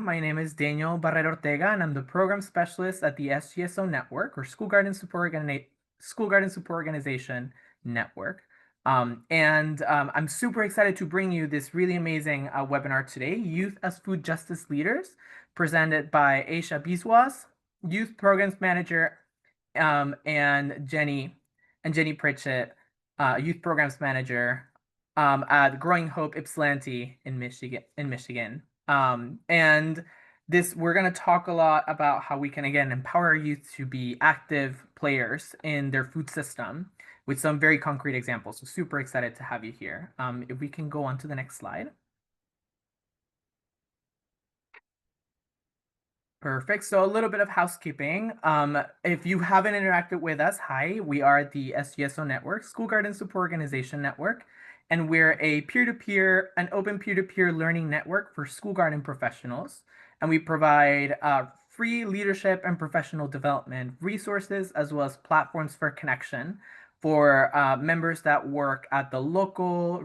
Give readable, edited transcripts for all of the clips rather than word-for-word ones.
My name is Daniel Barrera Ortega, and I'm the program specialist at the SGSO Network, or School Garden Support Organization Network. I'm super excited to bring you this really amazing webinar today, Youth as Food Justice Leaders, presented by Aisha Biswas, Youth Programs Manager, and Jenny Pritchett, Youth Programs Manager at Growing Hope Ypsilanti in Michigan. And this we're going to talk a lot about how we can again empower our youth to be active players in their food system with some very concrete examples. So super excited to have you here. If we can go on to the next slide. Perfect. So a little bit of housekeeping. If you haven't interacted with us, hi, we are the SGSO Network, School Garden Support Organization Network, and we're a an open peer-to-peer learning network for school garden professionals. And we provide free leadership and professional development resources, as well as platforms for connection for members that work at the local,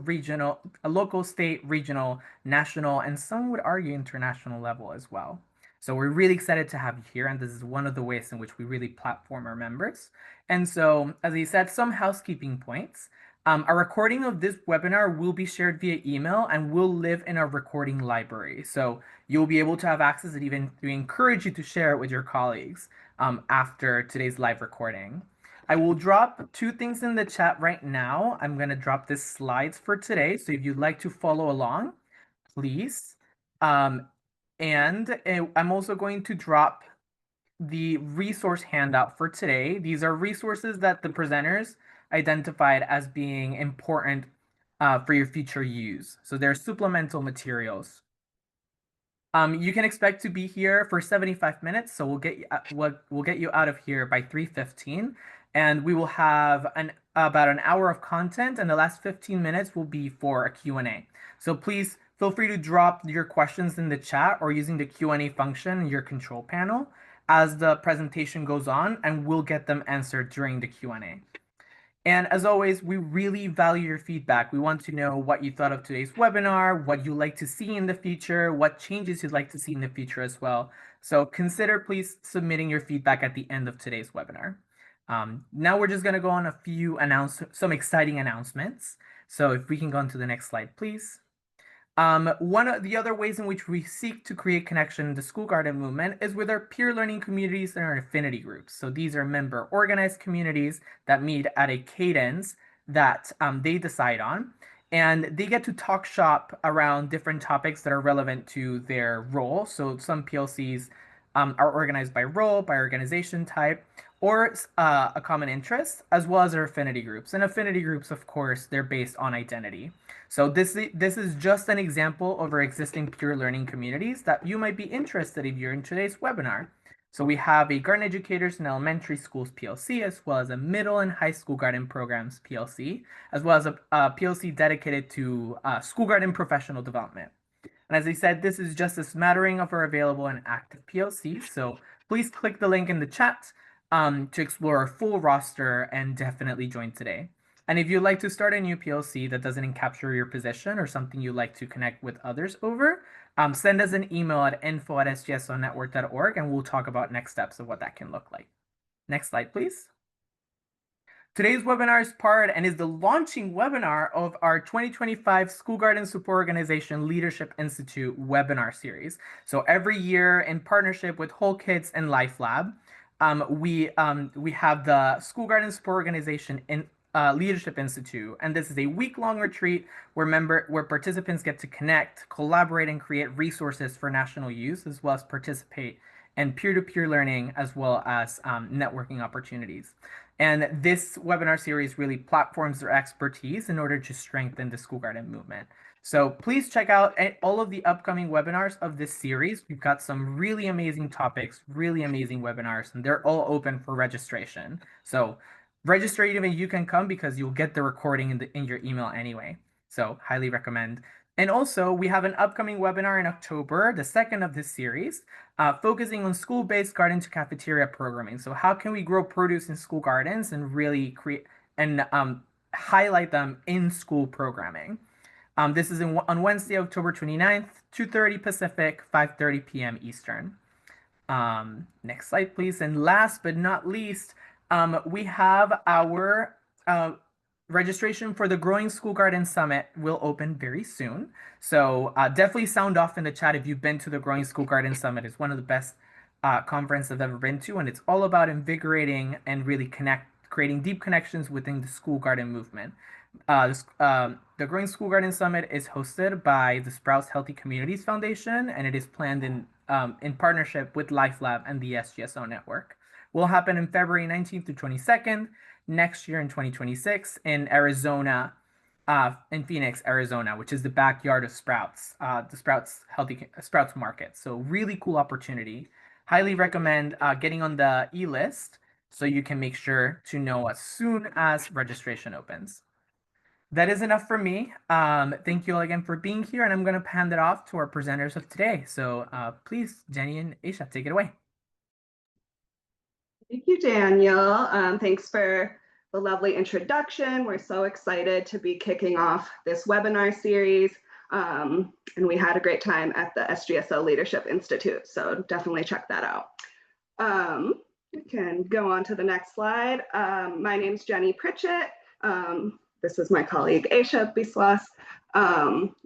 state, regional, national, and some would argue international level as well. So we're really excited to have you here, and this is one of the ways in which we really platform our members. And so, as I said, some housekeeping points. A recording of this webinar will be shared via email and will live in our recording library. So you'll be able to have access, and even we encourage you to share it with your colleagues after today's live recording. I will drop two things in the chat right now. I'm going to drop the slides for today. So if you'd like to follow along, please. I'm also going to drop the resource handout for today. These are resources that the presenters identified as being important for your future use. So they're supplemental materials. You can expect to be here for 75 minutes, so we'll get you out of here by 3:15, and we will have about an hour of content, and the last 15 minutes will be for a Q&A. So please feel free to drop your questions in the chat or using the Q&A function in your control panel as the presentation goes on, and we'll get them answered during the Q&A. And as always, we really value your feedback. We want to know what you thought of today's webinar, what you'd like to see in the future, what changes you'd like to see in the future as well. So consider please submitting your feedback at the end of today's webinar. Now we're just going to go on some exciting announcements. So if we can go on to the next slide, please. One of the other ways in which we seek to create connection in the school garden movement is with our peer learning communities and our affinity groups. So these are member organized communities that meet at a cadence that they decide on. And they get to talk shop around different topics that are relevant to their role. So some PLCs are organized by role, by organization type, or a common interest, as well as our affinity groups. And affinity groups, of course, they're based on identity. So this is just an example of our existing peer learning communities that you might be interested if you're in today's webinar. So we have a Garden Educators in Elementary Schools PLC, as well as a Middle and High School Garden Programs PLC, as well as a PLC dedicated to school garden professional development. And as I said, this is just a smattering of our available and active PLCs. So please click the link in the chat to explore our full roster and definitely join today. And if you'd like to start a new PLC that doesn't capture your position or something you'd like to connect with others over, send us an email at info@sgsonetwork.org and we'll talk about next steps of what that can look like. Next slide, please. Today's webinar is part and is the launching webinar of our 2025 School Garden Support Organization Leadership Institute webinar series. So every year in partnership with Whole Kids and Life Lab, we have the School Garden Support Organization Leadership Institute, and this is a week-long retreat where participants get to connect, collaborate, and create resources for national use, as well as participate in peer-to-peer learning, as well as networking opportunities. And this webinar series really platforms their expertise in order to strengthen the school garden movement. So please check out all of the upcoming webinars of this series. We've got some really amazing topics, really amazing webinars, and they're all open for registration. So register even you can come because you'll get the recording in your email anyway. So highly recommend. And also, we have an upcoming webinar in October, the second of this series, focusing on school-based garden to cafeteria programming. So how can we grow produce in school gardens and really create and highlight them in school programming? This is on Wednesday, October 29th, 2:30 Pacific, 5:30 p.m. Eastern. Next slide, please. And last but not least, we have our registration for the Growing School Garden Summit will open very soon. So definitely sound off in the chat if you've been to the Growing School Garden Summit. It's one of the best conferences I've ever been to, and it's all about invigorating and really creating deep connections within the school garden movement. The Growing School Garden Summit is hosted by the Sprouts Healthy Communities Foundation, and it is planned in partnership with LifeLab and the SGSO Network. Will happen in February 19th to 22nd next year in 2026 in Arizona, in Phoenix, Arizona, which is the backyard of Sprouts, the Sprouts Market. So really cool opportunity. Highly recommend getting on the e-list so you can make sure to know as soon as registration opens. That is enough for me. Thank you all again for being here, and I'm going to hand it off to our presenters of today. So please, Jenny and Aisha, take it away. Thank you, Daniel. Thanks for the lovely introduction. We're so excited to be kicking off this webinar series. And we had a great time at the SGSO Leadership Institute, so definitely check that out. We can go on to the next slide. My name's Jenny Pritchett. This is my colleague, Aisha Biswas.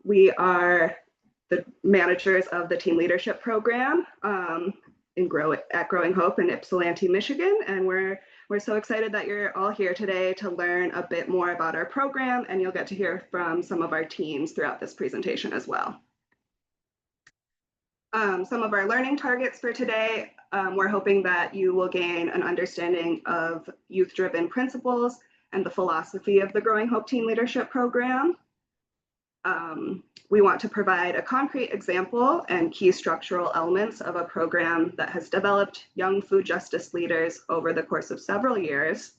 We are the managers of the Team Leadership Program at Growing Hope in Ypsilanti, Michigan. And we're so excited that you're all here today to learn a bit more about our program, and you'll get to hear from some of our teams throughout this presentation as well. Some of our learning targets for today, we're hoping that you will gain an understanding of youth-driven principles and the philosophy of the Growing Hope Teen Leadership Program. We want to provide a concrete example and key structural elements of a program that has developed young food justice leaders over the course of several years.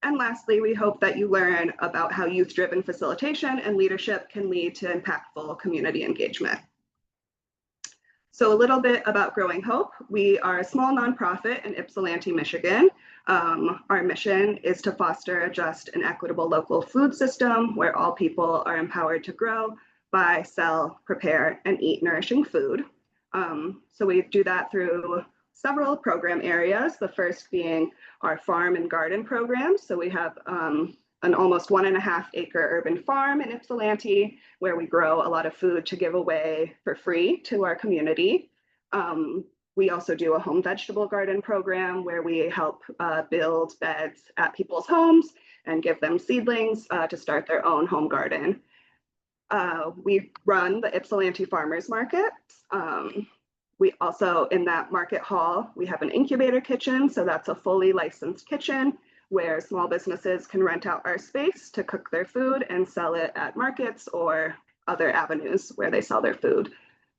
And lastly, we hope that you learn about how youth-driven facilitation and leadership can lead to impactful community engagement. So a little bit about Growing Hope. We are a small nonprofit in Ypsilanti, Michigan. Our mission is to foster a just and equitable local food system where all people are empowered to grow, buy, sell, prepare, and eat nourishing food. So we do that through several program areas, the first being our farm and garden program. So we have an almost 1.5 acre urban farm in Ypsilanti where we grow a lot of food to give away for free to our community. We also do a home vegetable garden program where we help build beds at people's homes and give them seedlings to start their own home garden. We run the Ypsilanti Farmers Market. We also, in that market hall, we have an incubator kitchen. So that's a fully licensed kitchen where small businesses can rent out our space to cook their food and sell it at markets or other avenues where they sell their food.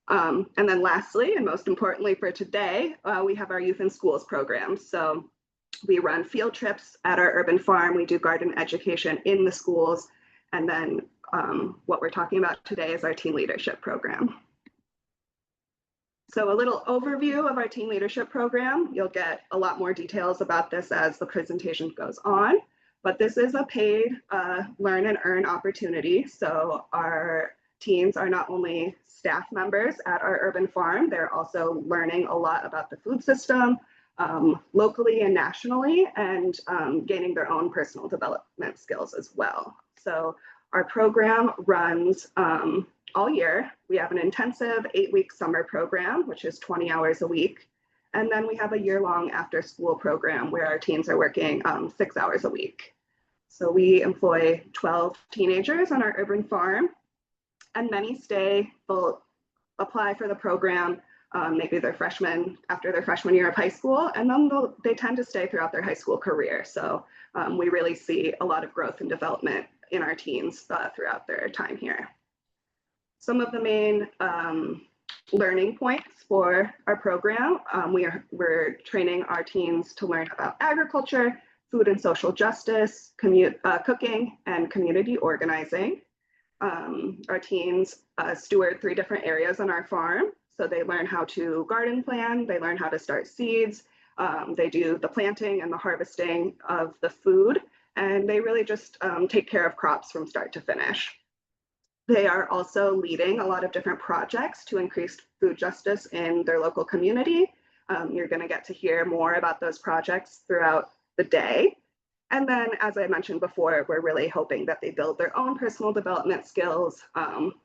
And then lastly, and most importantly for today, we have our Youth in Schools program. So we run field trips at our urban farm. We do garden education in the schools. And then what we're talking about today is our teen leadership program. So a little overview of our teen leadership program. You'll get a lot more details about this as the presentation goes on, but this is a paid learn and earn opportunity. So our teens are not only staff members at our urban farm, they're also learning a lot about the food system locally and nationally, and gaining their own personal development skills as well. So our program runs all year. We have an intensive 8-week summer program, which is 20 hours a week. And then we have a year-long after-school program where our teens are working 6 hours a week. So we employ 12 teenagers on our urban farm, and many they'll apply for the program, maybe after their freshman year of high school, and then they tend to stay throughout their high school career. So we really see a lot of growth and development in our teens throughout their time here. Some of the main learning points for our program, we're training our teens to learn about agriculture, food and social justice, cooking, and community organizing. Our teens steward 3 different areas on our farm. So they learn how to garden plan, they learn how to start seeds, they do the planting and the harvesting of the food, and they really just take care of crops from start to finish. They are also leading a lot of different projects to increase food justice in their local community. You're going to get to hear more about those projects throughout the day. And then, as I mentioned before, we're really hoping that they build their own personal development skills,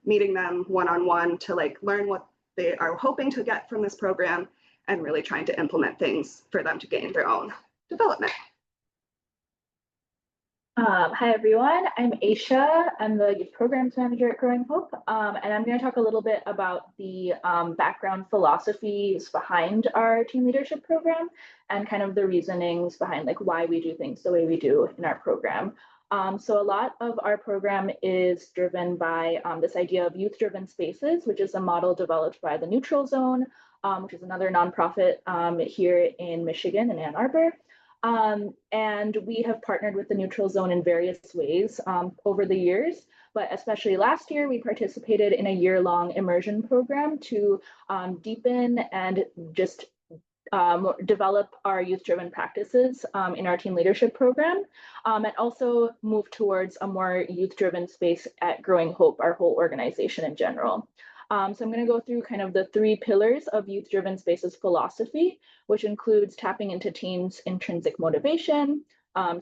meeting them one-on-one to like learn what they are hoping to get from this program and really trying to implement things for them to gain their own development. Hi, everyone. I'm Aisha. I'm the Youth Programs Manager at Growing Hope, and I'm going to talk a little bit about the background philosophies behind our team leadership program and kind of the reasonings behind like why we do things the way we do in our program. So a lot of our program is driven by this idea of youth-driven spaces, which is a model developed by the Neutral Zone, which is another nonprofit here in Michigan in Ann Arbor. And we have partnered with the Neutral Zone in various ways over the years, but especially last year, we participated in a year-long immersion program to deepen and just develop our youth-driven practices in our team leadership program, and also move towards a more youth-driven space at Growing Hope, our whole organization in general. So I'm going to go through kind of the 3 pillars of youth-driven spaces philosophy, which includes tapping into teams' intrinsic motivation,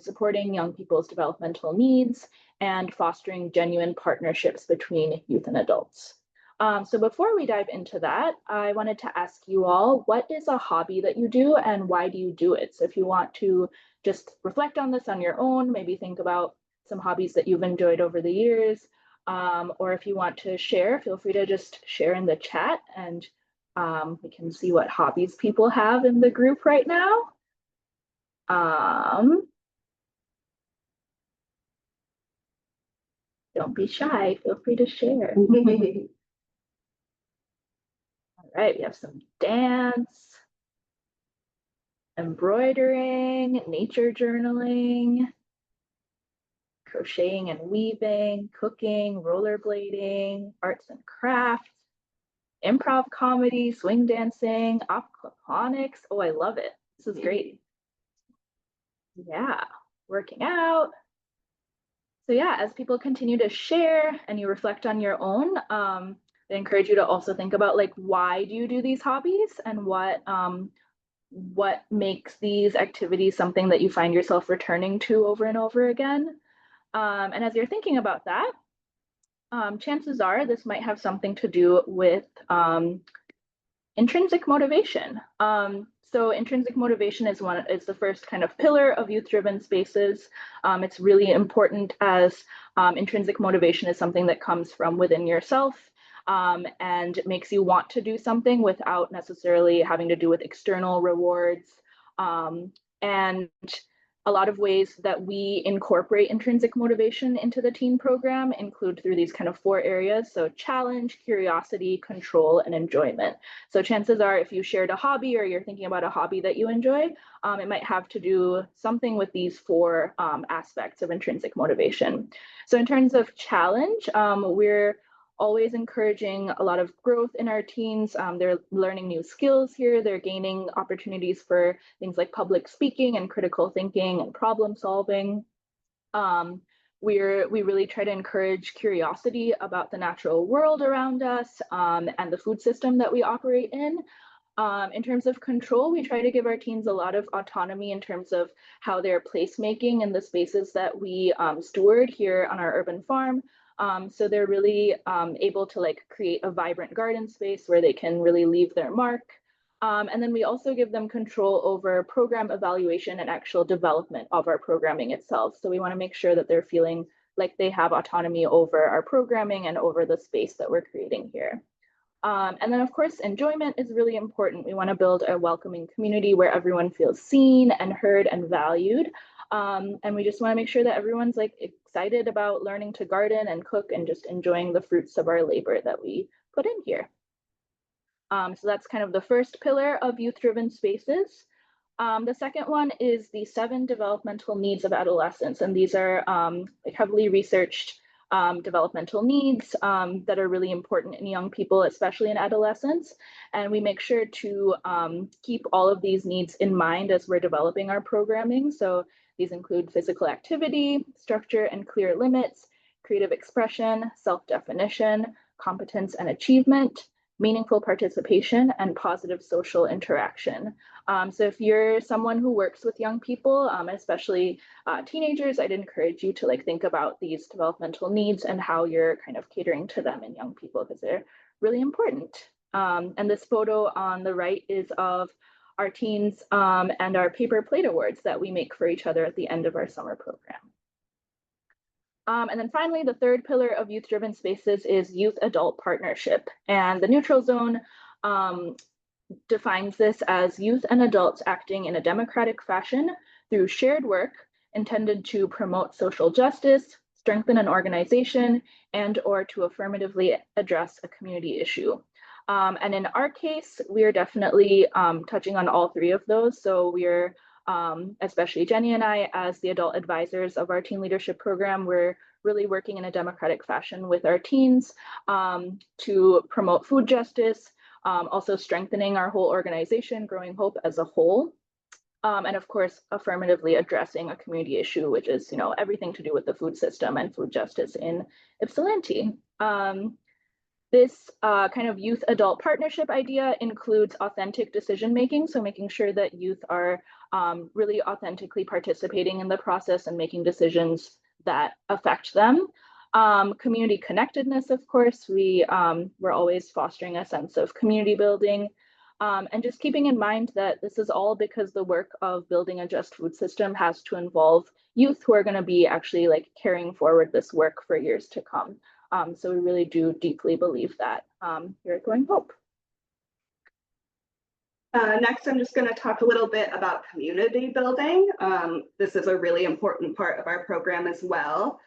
supporting young people's developmental needs, and fostering genuine partnerships between youth and adults. So before we dive into that, I wanted to ask you all, what is a hobby that you do and why do you do it? So if you want to just reflect on this on your own, maybe think about some hobbies that you've enjoyed over the years, or if you want to share, feel free to just share in the chat and we can see what hobbies people have in the group right now. Don't be shy, feel free to share. All right, we have some dance, embroidering, nature journaling, crocheting and weaving, cooking, rollerblading, arts and crafts, improv comedy, swing dancing, aquaponics. Oh, I love it. This is great. Yeah, working out. So yeah, as people continue to share and you reflect on your own, I encourage you to also think about like, why do you do these hobbies and what makes these activities something that you find yourself returning to over and over again? And as you're thinking about that, chances are this might have something to do with intrinsic motivation. So intrinsic motivation is the first kind of pillar of youth-driven spaces. It's really important as intrinsic motivation is something that comes from within yourself and makes you want to do something without necessarily having to do with external rewards. And a lot of ways that we incorporate intrinsic motivation into the teen program include through these kind of 4 areas. So challenge, curiosity, control, and enjoyment. So chances are if you shared a hobby or you're thinking about a hobby that you enjoy, it might have to do something with these 4 aspects of intrinsic motivation. So in terms of challenge, we're always encouraging a lot of growth in our teens. They're learning new skills here. They're gaining opportunities for things like public speaking and critical thinking and problem solving. We really try to encourage curiosity about the natural world around us and the food system that we operate in. In terms of control, we try to give our teens a lot of autonomy in terms of how they're placemaking in the spaces that we steward here on our urban farm. So they're really able to like create a vibrant garden space where they can really leave their mark. And then we also give them control over program evaluation and actual development of our programming itself. So we want to make sure that they're feeling like they have autonomy over our programming and over the space that we're creating here. And then of course, enjoyment is really important. We want to build a welcoming community where everyone feels seen and heard and valued. And we just want to make sure that everyone's like excited about learning to garden and cook and just enjoying the fruits of our labor that we put in here. So that's kind of the first pillar of youth-driven spaces. The second one is the 7 developmental needs of adolescents. And these are like heavily researched developmental needs that are really important in young people, especially in adolescence. And we make sure to keep all of these needs in mind as we're developing our programming. So these include physical activity, structure and clear limits, creative expression, self-definition, competence and achievement, meaningful participation, and positive social interaction. So if you're someone who works with young people, especially teenagers, I'd encourage you to think about these developmental needs and how you're kind of catering to them in young people, because they're really important. And this photo on the right is of our teens and our paper plate awards that we make for each other at the end of our summer program. And then finally, the third pillar of youth-driven spaces is youth-adult partnership. And the neutral zone defines this as youth and adults acting in a democratic fashion through shared work intended to promote social justice, strengthen an organization, and or to affirmatively address a community issue. And in our case, we are definitely touching on all three of those. So we're, especially Jenny and I, as the adult advisors of our teen leadership program, we're really working in a democratic fashion with our teens to promote food justice, also strengthening our whole organization, Growing Hope as a whole. And of course, affirmatively addressing a community issue, which is, everything to do with the food system and food justice in Ypsilanti. This kind of youth-adult partnership idea includes authentic decision-making, so making sure that youth are really authentically participating in the process and making decisions that affect them. Community connectedness, of course, we're always fostering a sense of community building, and just keeping in mind that this is all because the work of building a just food system has to involve youth who are going to be actually carrying forward this work for years to come. So we really do deeply believe that here at Growing Hope. Next, I'm just going to talk a little bit about community building. This is a really important part of our program as well.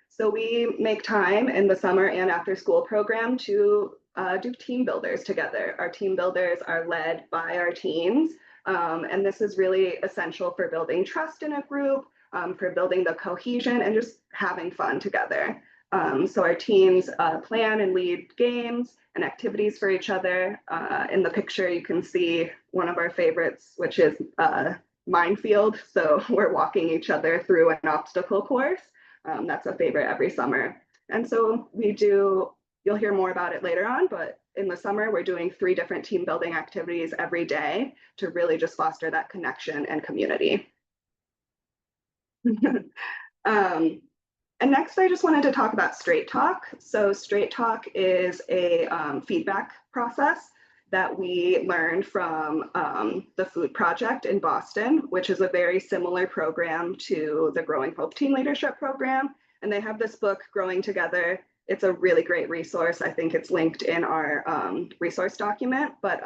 So we make time in the summer and after school program to do team builders together. Our team builders are led by our teens, and this is really essential for building trust in a group, for building the cohesion and just having fun together. So our teens plan and lead games and activities for each other. In the picture, you can see one of our favorites, which is Minefield. So we're walking each other through an obstacle course. That's a favorite every summer. And so you'll hear more about it later on, but in the summer, we're doing 3 different team building activities every day to really just foster that connection and community. And next, I just wanted to talk about Straight Talk. So Straight Talk is a feedback process that we learned from the Food Project in Boston, which is a very similar program to the Growing Hope Teen Leadership Program. And they have this book, Growing Together. It's a really great resource. I think it's linked in our resource document, but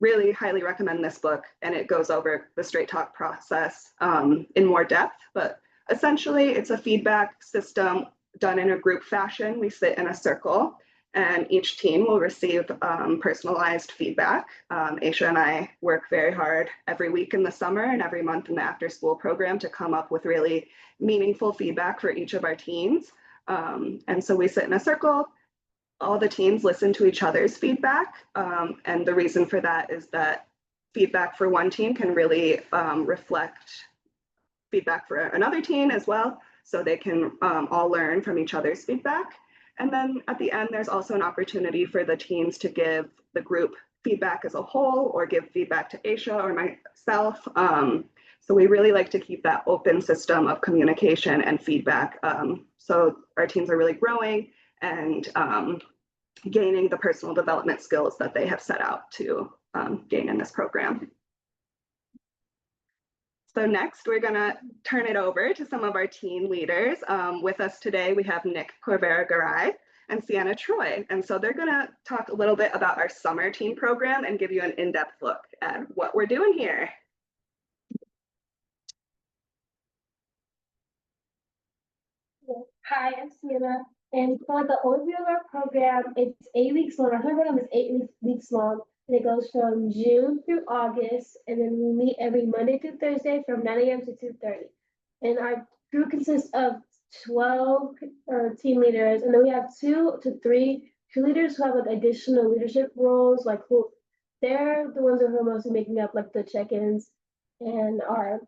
really highly recommend this book. And it goes over the Straight Talk process in more depth, but essentially, it's a feedback system done in a group fashion. We sit in a circle and each team will receive personalized feedback. Aisha and I work very hard every week in the summer and every month in the after school program to come up with really meaningful feedback for each of our teams. And so we sit in a circle, all the teams listen to each other's feedback. And the reason for that is that feedback for one team can really reflect feedback for another team as well, so they can all learn from each other's feedback. And then at the end, there's also an opportunity for the teams to give the group feedback as a whole or give feedback to Aisha or myself. So we really like to keep that open system of communication and feedback. So our teams are really growing and gaining the personal development skills that they have set out to gain in this program. So next, we're going to turn it over to some of our teen leaders. With us today, we have Nick Corvera-Garay and Sienna Troy. And so they're going to talk a little bit about our summer teen program and give you an in-depth look at what we're doing here. Hi, I'm Sienna. And for the overview of our program, it's 8 weeks long. Our program is 8 weeks long. And it goes from June through August, and then we meet every Monday through Thursday from 9 a.m. to 2:30. And our group consists of 12 team leaders, and then we have 2 to 3 leaders who have additional leadership roles, they're the ones who are mostly making up the check-ins and our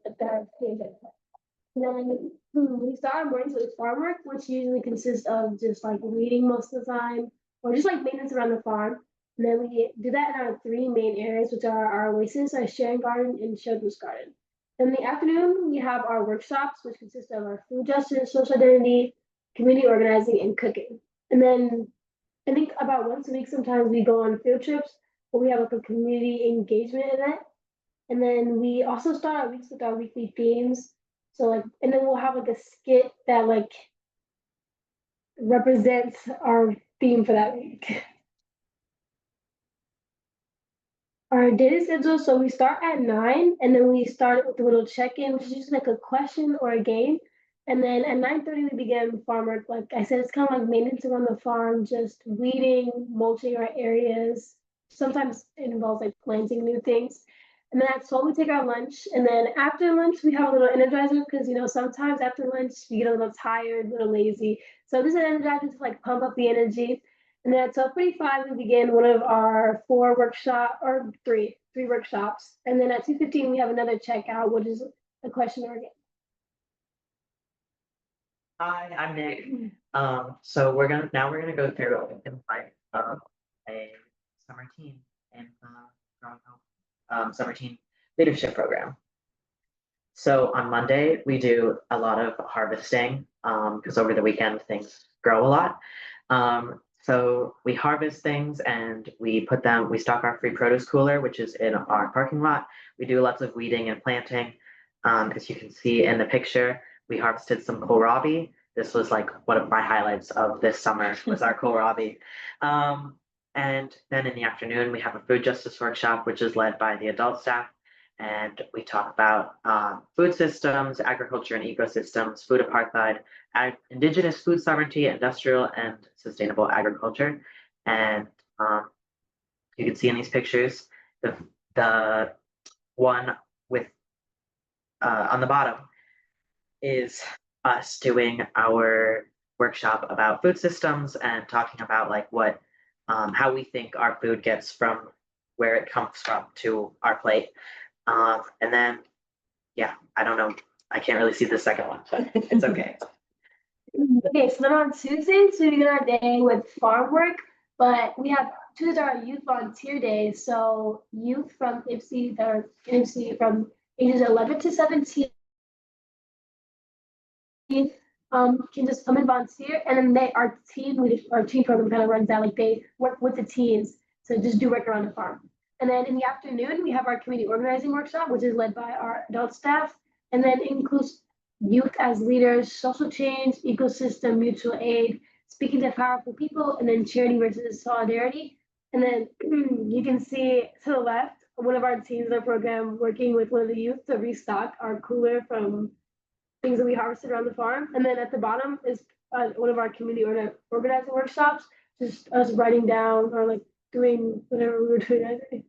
then we start our mornings with farm work, which usually consists of just like weeding most of the time, or just like maintenance around the farm. And then we do that in our three main areas, which are our oasis, our sharing garden, and children's garden. In the afternoon, we have our workshops, which consist of our food justice, social identity, community organizing, and cooking. And then I think about once a week, sometimes we go on field trips, where we have like a community engagement event. And then we also start our weeks with our weekly themes. So like, and then we'll have like a skit that like represents our theme for that week. Our daily schedule, so we start at 9 and then we start with a little check-in, which is just like a question or a game. And then at 9:30 we begin farm work. Like I said, it's kind of like maintenance around the farm, just weeding, mulching our areas. Sometimes it involves like planting new things. And then at 12 we take our lunch. And then after lunch we have a little energizer because sometimes after lunch we get a little tired, a little lazy. So this is an energizer to like pump up the energy. And then at 12:45 we begin one of our three workshops. And then at 2:15 we have another checkout, which is a question or a game. Hi, I'm Nick. So we're gonna go through a summer team and growing hope summer team leadership program. So on Monday we do a lot of harvesting because over the weekend things grow a lot. So we harvest things and we stock our free produce cooler, which is in our parking lot. We do lots of weeding and planting. As you can see in the picture, we harvested some kohlrabi. This was like one of my highlights of this summer was our kohlrabi. And then in the afternoon, we have a food justice workshop, which is led by the adult staff. And we talk about food systems, agriculture and ecosystems, food apartheid, indigenous food sovereignty, industrial and sustainable agriculture. And you can see in these pictures, the one with on the bottom is us doing our workshop about food systems and talking about like how we think our food gets from where it comes from to our plate. And then, yeah, I don't know. I can't really see the second one, but it's okay. Okay, so then on Tuesdays, we begin our day with farm work, but we have Tuesdays are our youth volunteer days. So youth from Ypsi from ages 11 to 17 can just come and volunteer, and then our team program kind of runs that, like they work with the teens to just do work around the farm. And then in the afternoon we have our community organizing workshop, which is led by our adult staff, and then it includes youth as leaders, social change, ecosystem, mutual aid, speaking to powerful people, and then charity versus solidarity. And then you can see to the left one of our teams in our program working with one of the youth to restock our cooler from things that we harvested around the farm. And then at the bottom is one of our community organizing workshops, just us writing down or like doing whatever we were doing that day.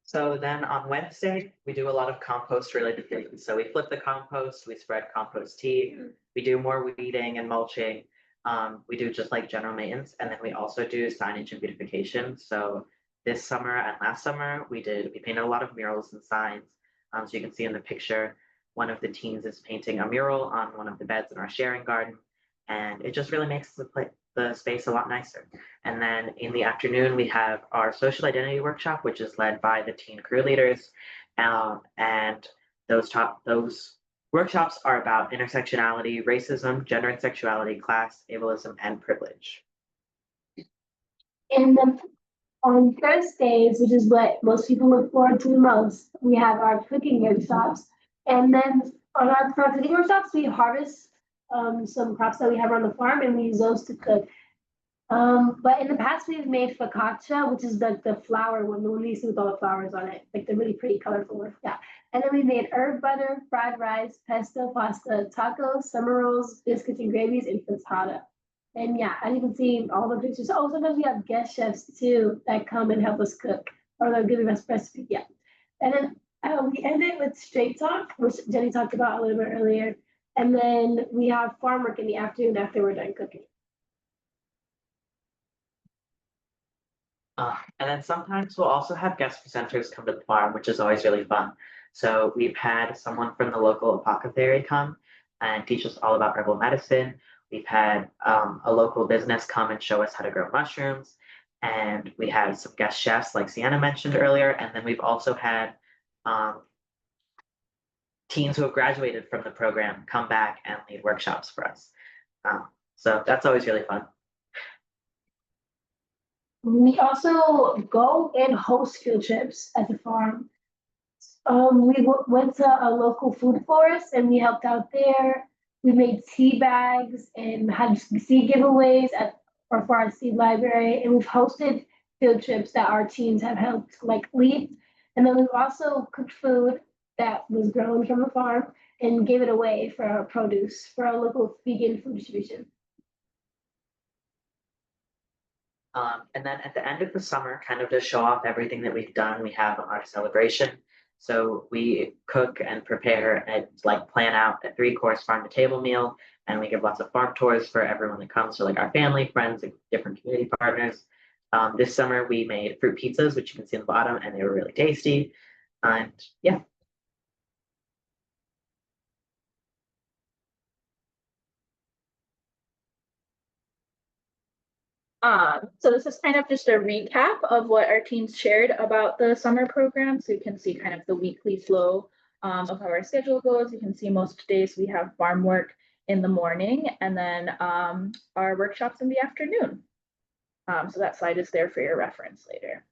So then on Wednesday, we do a lot of compost related things. So we flip the compost, we spread compost tea, we do more weeding and mulching. We do just like general maintenance, and then we also do signage and beautification. So this summer and last summer, we painted a lot of murals and signs. So you can see in the picture, one of the teens is painting a mural on one of the beds in our sharing garden, and it just really makes the space a lot nicer. And then in the afternoon, we have our social identity workshop, which is led by the teen crew leaders. And those workshops are about intersectionality, racism, gender and sexuality, class, ableism, and privilege. And then on Thursdays, which is what most people look forward to the most, we have our cooking workshops. And then on our cooking workshops, we harvest some crops that we have on the farm and we use those to cook. But in the past, we've made focaccia, which is like the flour one, the one you see with all the flowers on it. Like they're really pretty colorful. Yeah. And then we made herb butter, fried rice, pesto, pasta, tacos, summer rolls, biscuits and gravies, and frittata. And yeah, as you can see, all the pictures. Oh, sometimes we have guest chefs too that come and help us cook, or they'll give us recipes. Yeah. And then we end it with straight talk, which Jenny talked about a little bit earlier. And then we have farm work in the afternoon after we're done cooking. And then sometimes we'll also have guest presenters come to the farm, which is always really fun. So we've had someone from the local apothecary come and teach us all about herbal medicine. We've had a local business come and show us how to grow mushrooms. And we had some guest chefs like Sienna mentioned earlier. And then we've also had teens who have graduated from the program come back and lead workshops for us. So that's always really fun. We also go and host field trips at the farm. We went to a local food forest and we helped out there. We made tea bags and had seed giveaways for our seed library, and we've hosted field trips that our teams have helped like lead. And then we've also cooked food that was grown from the farm and gave it away for our produce for our local vegan food distribution. And then at the end of the summer, kind of to show off everything that we've done, we have our celebration. So we cook and prepare and like plan out a 3-course farm to table meal, and we give lots of farm tours for everyone that comes, so like our family, friends, and different community partners. This summer we made fruit pizzas, which you can see on the bottom, and they were really tasty. And yeah. So this is kind of just a recap of what our teams shared about the summer program. So you can see kind of the weekly flow of how our schedule goes. You can see most days we have farm work in the morning and then our workshops in the afternoon. So that slide is there for your reference later.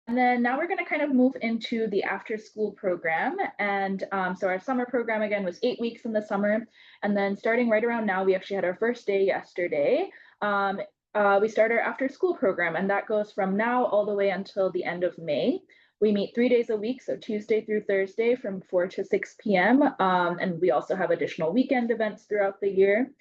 And then now we're going to kind of move into the after school program. And so our summer program again was 8 weeks in the summer. And then starting right around now, we actually had our first day yesterday. We start our after school program, and that goes from now all the way until the end of May. We meet 3 days a week, so Tuesday through Thursday from 4 to 6 p.m. And we also have additional weekend events throughout the year.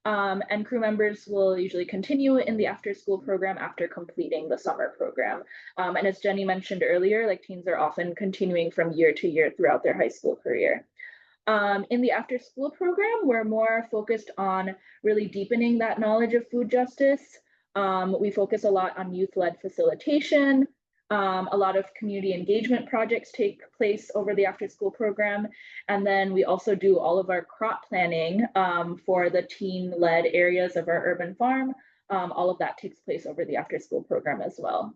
And crew members will usually continue in the after school program after completing the summer program. And as Jenny mentioned earlier, like teens are often continuing from year to year throughout their high school career. In the after school program, we're more focused on really deepening that knowledge of food justice. We focus a lot on youth-led facilitation. A lot of community engagement projects take place over the after school program. And then we also do all of our crop planning for the teen-led areas of our urban farm. All of that takes place over the after school program as well.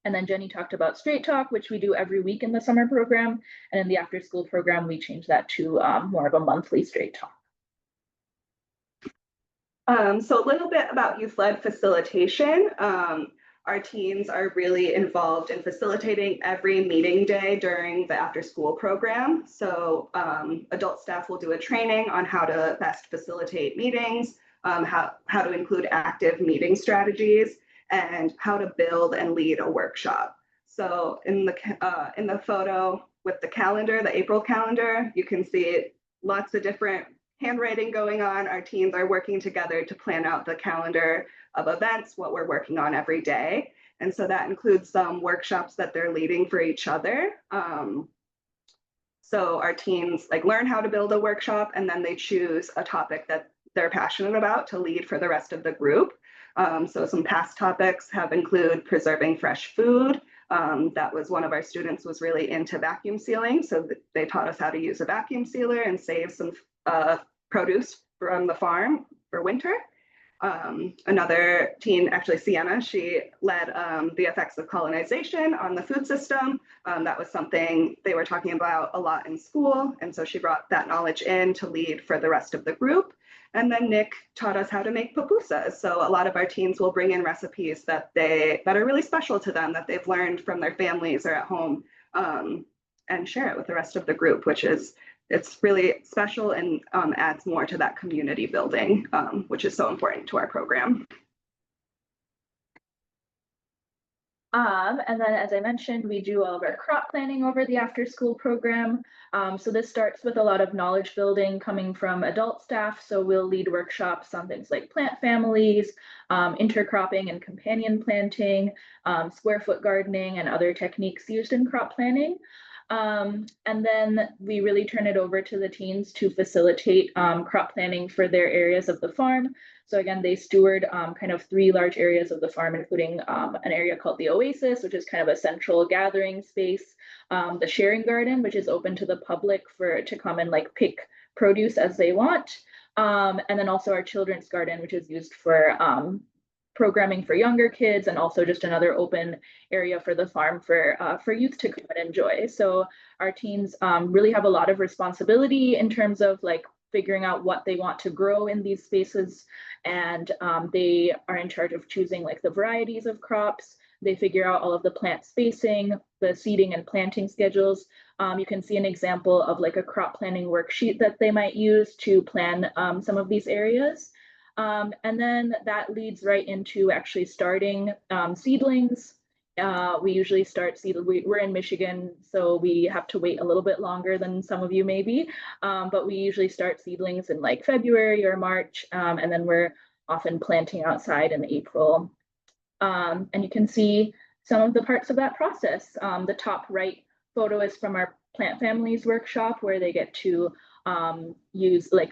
And then Jenny talked about Straight Talk, which we do every week in the summer program. And in the after school program, we change that to more of a monthly Straight Talk. So a little bit about youth-led facilitation. Our teens are really involved in facilitating every meeting day during the after-school program. So adult staff will do a training on how to best facilitate meetings, how to include active meeting strategies, and how to build and lead a workshop. So in the photo with the calendar, the April calendar, you can see lots of different handwriting going on. Our teams are working together to plan out the calendar of events, what we're working on every day. And so that includes some workshops that they're leading for each other. So our teams like learn how to build a workshop, and then they choose a topic that they're passionate about to lead for the rest of the group. So some past topics have include preserving fresh food. That was one of our students was really into vacuum sealing. So they taught us how to use a vacuum sealer and save some produce from the farm for winter. Another teen, actually Sienna, she led the effects of colonization on the food system. That was something they were talking about a lot in school. And so she brought that knowledge in to lead for the rest of the group. And then Nick taught us how to make pupusas. So a lot of our teens will bring in recipes that are really special to them, that they've learned from their families or at home, and share it with the rest of the group, it's really special and adds more to that community building, which is so important to our program. And then, as I mentioned, we do all of our crop planning over the after school program. So this starts with a lot of knowledge building coming from adult staff. So we'll lead workshops on things like plant families, intercropping and companion planting, square foot gardening, and other techniques used in crop planning. And then we really turn it over to the teens to facilitate crop planning for their areas of the farm. So again, they steward kind of 3 large areas of the farm, including an area called the Oasis, which is kind of a central gathering space, the sharing garden, which is open to the public to come and like pick produce as they want, and then also our children's garden, which is used for programming for younger kids, and also just another open area for the farm for youth to come and enjoy. So our teens really have a lot of responsibility in terms of like figuring out what they want to grow in these spaces, and they are in charge of choosing like the varieties of crops. They figure out all of the plant spacing, the seeding and planting schedules. You can see an example of like a crop planning worksheet that they might use to plan some of these areas. And then that leads right into actually starting seedlings. We usually start we're in Michigan, so we have to wait a little bit longer than some of you maybe, but we usually start seedlings in like February or March, and then we're often planting outside in April. And you can see some of the parts of that process. The top right photo is from our plant families workshop, where they get to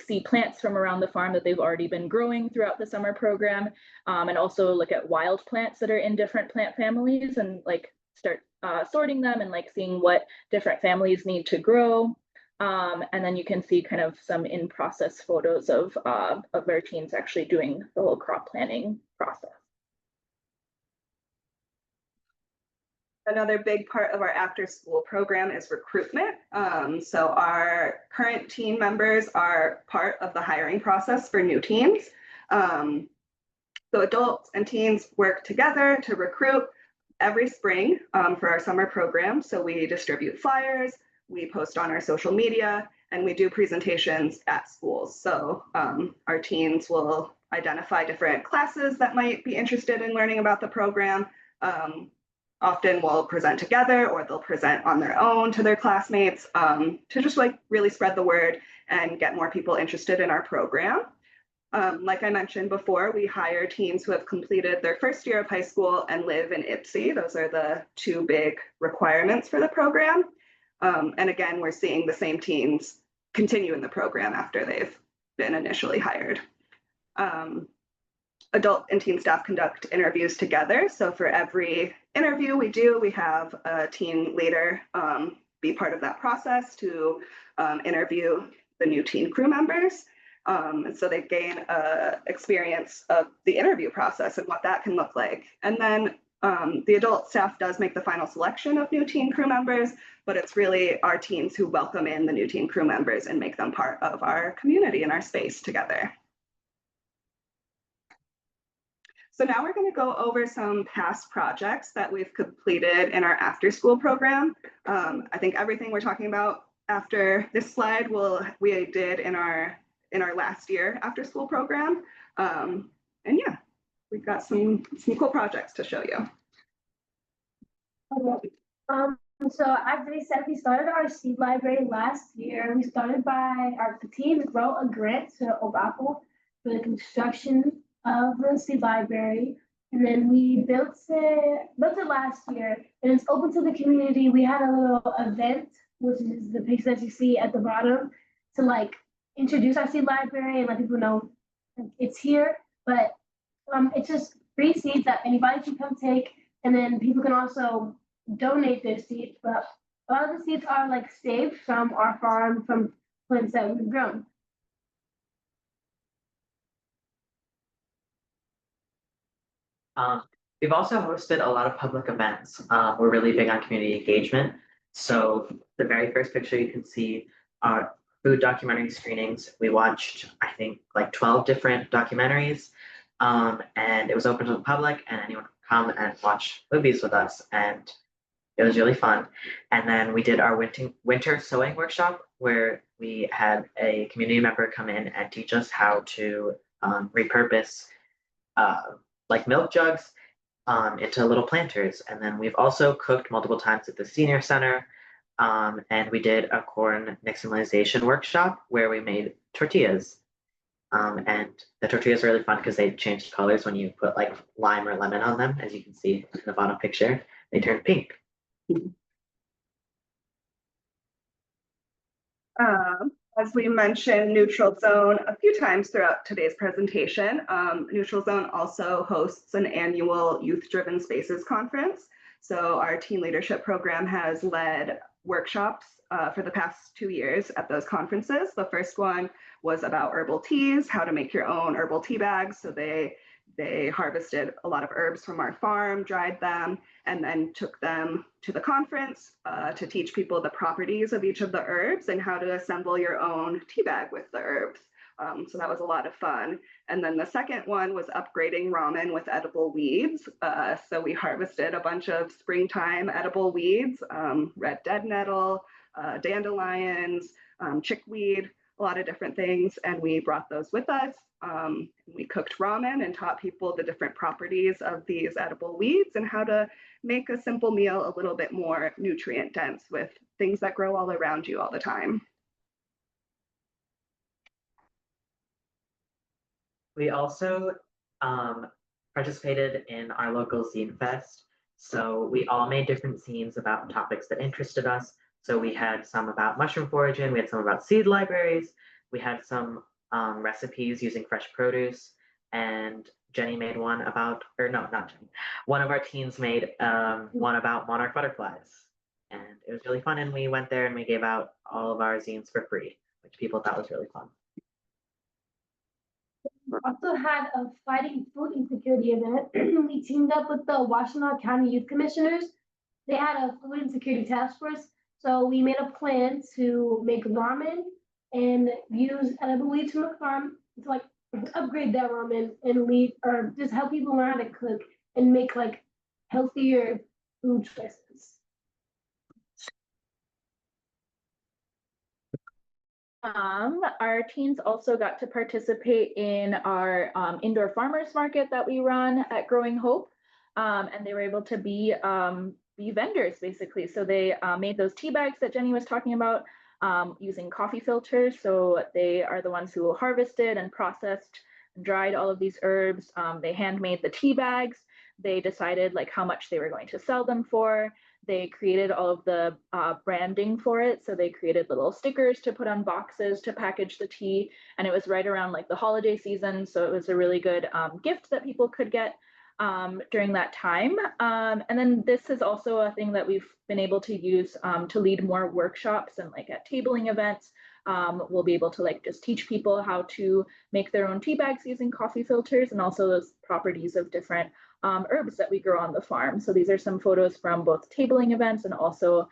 see plants from around the farm that they've already been growing throughout the summer program, and also look at wild plants that are in different plant families and like start sorting them and like seeing what different families need to grow. And then you can see kind of some in-process photos of our teens actually doing the whole crop planning process. Another big part of our after-school program is recruitment. So our current team members are part of the hiring process for new teams. So adults and teens work together to recruit every spring for our summer program. So we distribute flyers, we post on our social media, and we do presentations at schools. So our teens will identify different classes that might be interested in learning about the program. Often we'll present together, or they'll present on their own to their classmates, to just like really spread the word and get more people interested in our program. Like I mentioned before, we hire teens who have completed their first year of high school and live in Ypsi. Those are the 2 big requirements for the program. And again, we're seeing the same teens continue in the program after they've been initially hired. Adult and teen staff conduct interviews together. So for every interview we do, we have a teen leader be part of that process to interview the new teen crew members. And so they gain experience of the interview process and what that can look like. And then the adult staff does make the final selection of new teen crew members, but it's really our teens who welcome in the new teen crew members and make them part of our community and our space together. So now we're going to go over some past projects that we've completed in our after-school program. I think everything we're talking about after this slide we did in our last year after-school program. And yeah, we've got some cool projects to show you. So as they said, we started our seed library last year. We started by the team wrote a grant to OBAPO for the construction of the seed library, and then we built it last year, and it's open to the community. We had a little event, which is the picture that you see at the bottom, to like introduce our seed library and let people know it's here. But it's just free seeds that anybody can come take, and then people can also donate their seeds. But a lot of the seeds are like saved from our farm, from plants that we've grown. We've also hosted a lot of public events. We're really big on community engagement. So the very first picture you can see are food documentary screenings. We watched, I think, like 12 different documentaries, and it was open to the public, and anyone could come and watch movies with us, and it was really fun. And then we did our winter sewing workshop, where we had a community member come in and teach us how to repurpose like milk jugs into little planters. And then we've also cooked multiple times at the senior center. And we did a corn nixtamalization workshop where we made tortillas. And the tortillas are really fun because they change colors when you put like lime or lemon on them. As you can see in the bottom picture, they turn pink. As we mentioned Neutral Zone a few times throughout today's presentation, Neutral Zone also hosts an annual Youth Driven Spaces conference. So our teen leadership program has led workshops for the past 2 years at those conferences. The first one was about herbal teas, how to make your own herbal tea bags. So they harvested a lot of herbs from our farm, dried them, and then took them to the conference to teach people the properties of each of the herbs and how to assemble your own tea bag with the herbs. So that was a lot of fun. And then the second one was upgrading ramen with edible weeds. So we harvested a bunch of springtime edible weeds, red dead nettle, dandelions, chickweed, a lot of different things. And we brought those with us. We cooked ramen and taught people the different properties of these edible weeds and how to make a simple meal a little bit more nutrient dense with things that grow all around you all the time. We also participated in our local zine fest. So we all made different zines about topics that interested us. So we had some about mushroom foraging, we had some about seed libraries, we had some recipes using fresh produce, and Jenny made one about, or no, not Jenny. One of our teens made one about monarch butterflies. And it was really fun. And we went there and we gave out all of our zines for free, which people thought was really fun. We also had a fighting food insecurity event. We teamed up with the Washtenaw County Youth Commissioners. They had a food insecurity task force. So we made a plan to make ramen and use edible weeds from the farm to like upgrade that ramen and leave or just help people learn how to cook and make like healthier food choices. Our teens also got to participate in our indoor farmers market that we run at Growing Hope, and they were able to be vendors basically. So they made those tea bags that Jenny was talking about using coffee filters. So they are the ones who harvested and processed and dried all of these herbs. They handmade the tea bags. They decided like how much they were going to sell them for. They created all of the branding for it. So they created little stickers to put on boxes to package the tea. And it was right around like the holiday season. So it was a really good gift that people could get during that time. And then this is also a thing that we've been able to use to lead more workshops and like at tabling events. We'll be able to like just teach people how to make their own tea bags using coffee filters and also those properties of different herbs that we grow on the farm. So these are some photos from both tabling events and also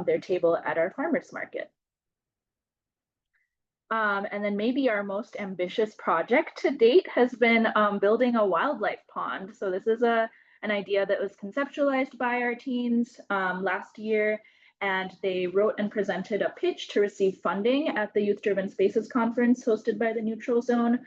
their table at our farmers market. And then maybe our most ambitious project to date has been building a wildlife pond. So this is an idea that was conceptualized by our teens last year, and they wrote and presented a pitch to receive funding at the Youth Driven Spaces conference hosted by the Neutral Zone.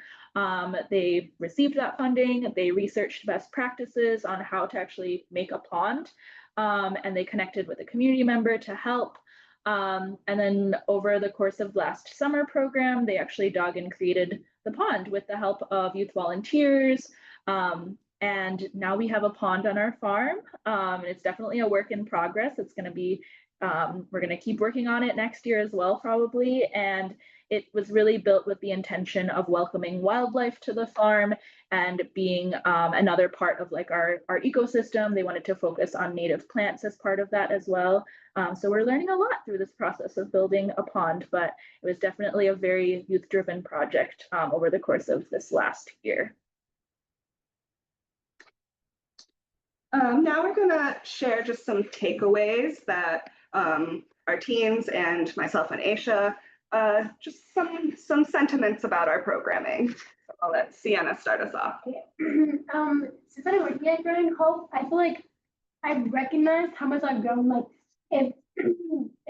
They received that funding, they researched best practices on how to actually make a pond, and they connected with a community member to help. And then over the course of last summer program, they actually dug and created the pond with the help of youth volunteers. And now we have a pond on our farm. It's definitely a work in progress. It's going to be, we're going to keep working on it next year as well, probably. And it was really built with the intention of welcoming wildlife to the farm and being another part of like our ecosystem. They wanted to focus on native plants as part of that as well. So we're learning a lot through this process of building a pond, but it was definitely a very youth-driven project over the course of this last year. Now we're gonna share just some takeaways that our teens and myself and Aisha, just some sentiments about our programming. So I'll let Sienna start us off. Since I'm working at Growing Hope, I feel like I've recognized how much I've grown. Like if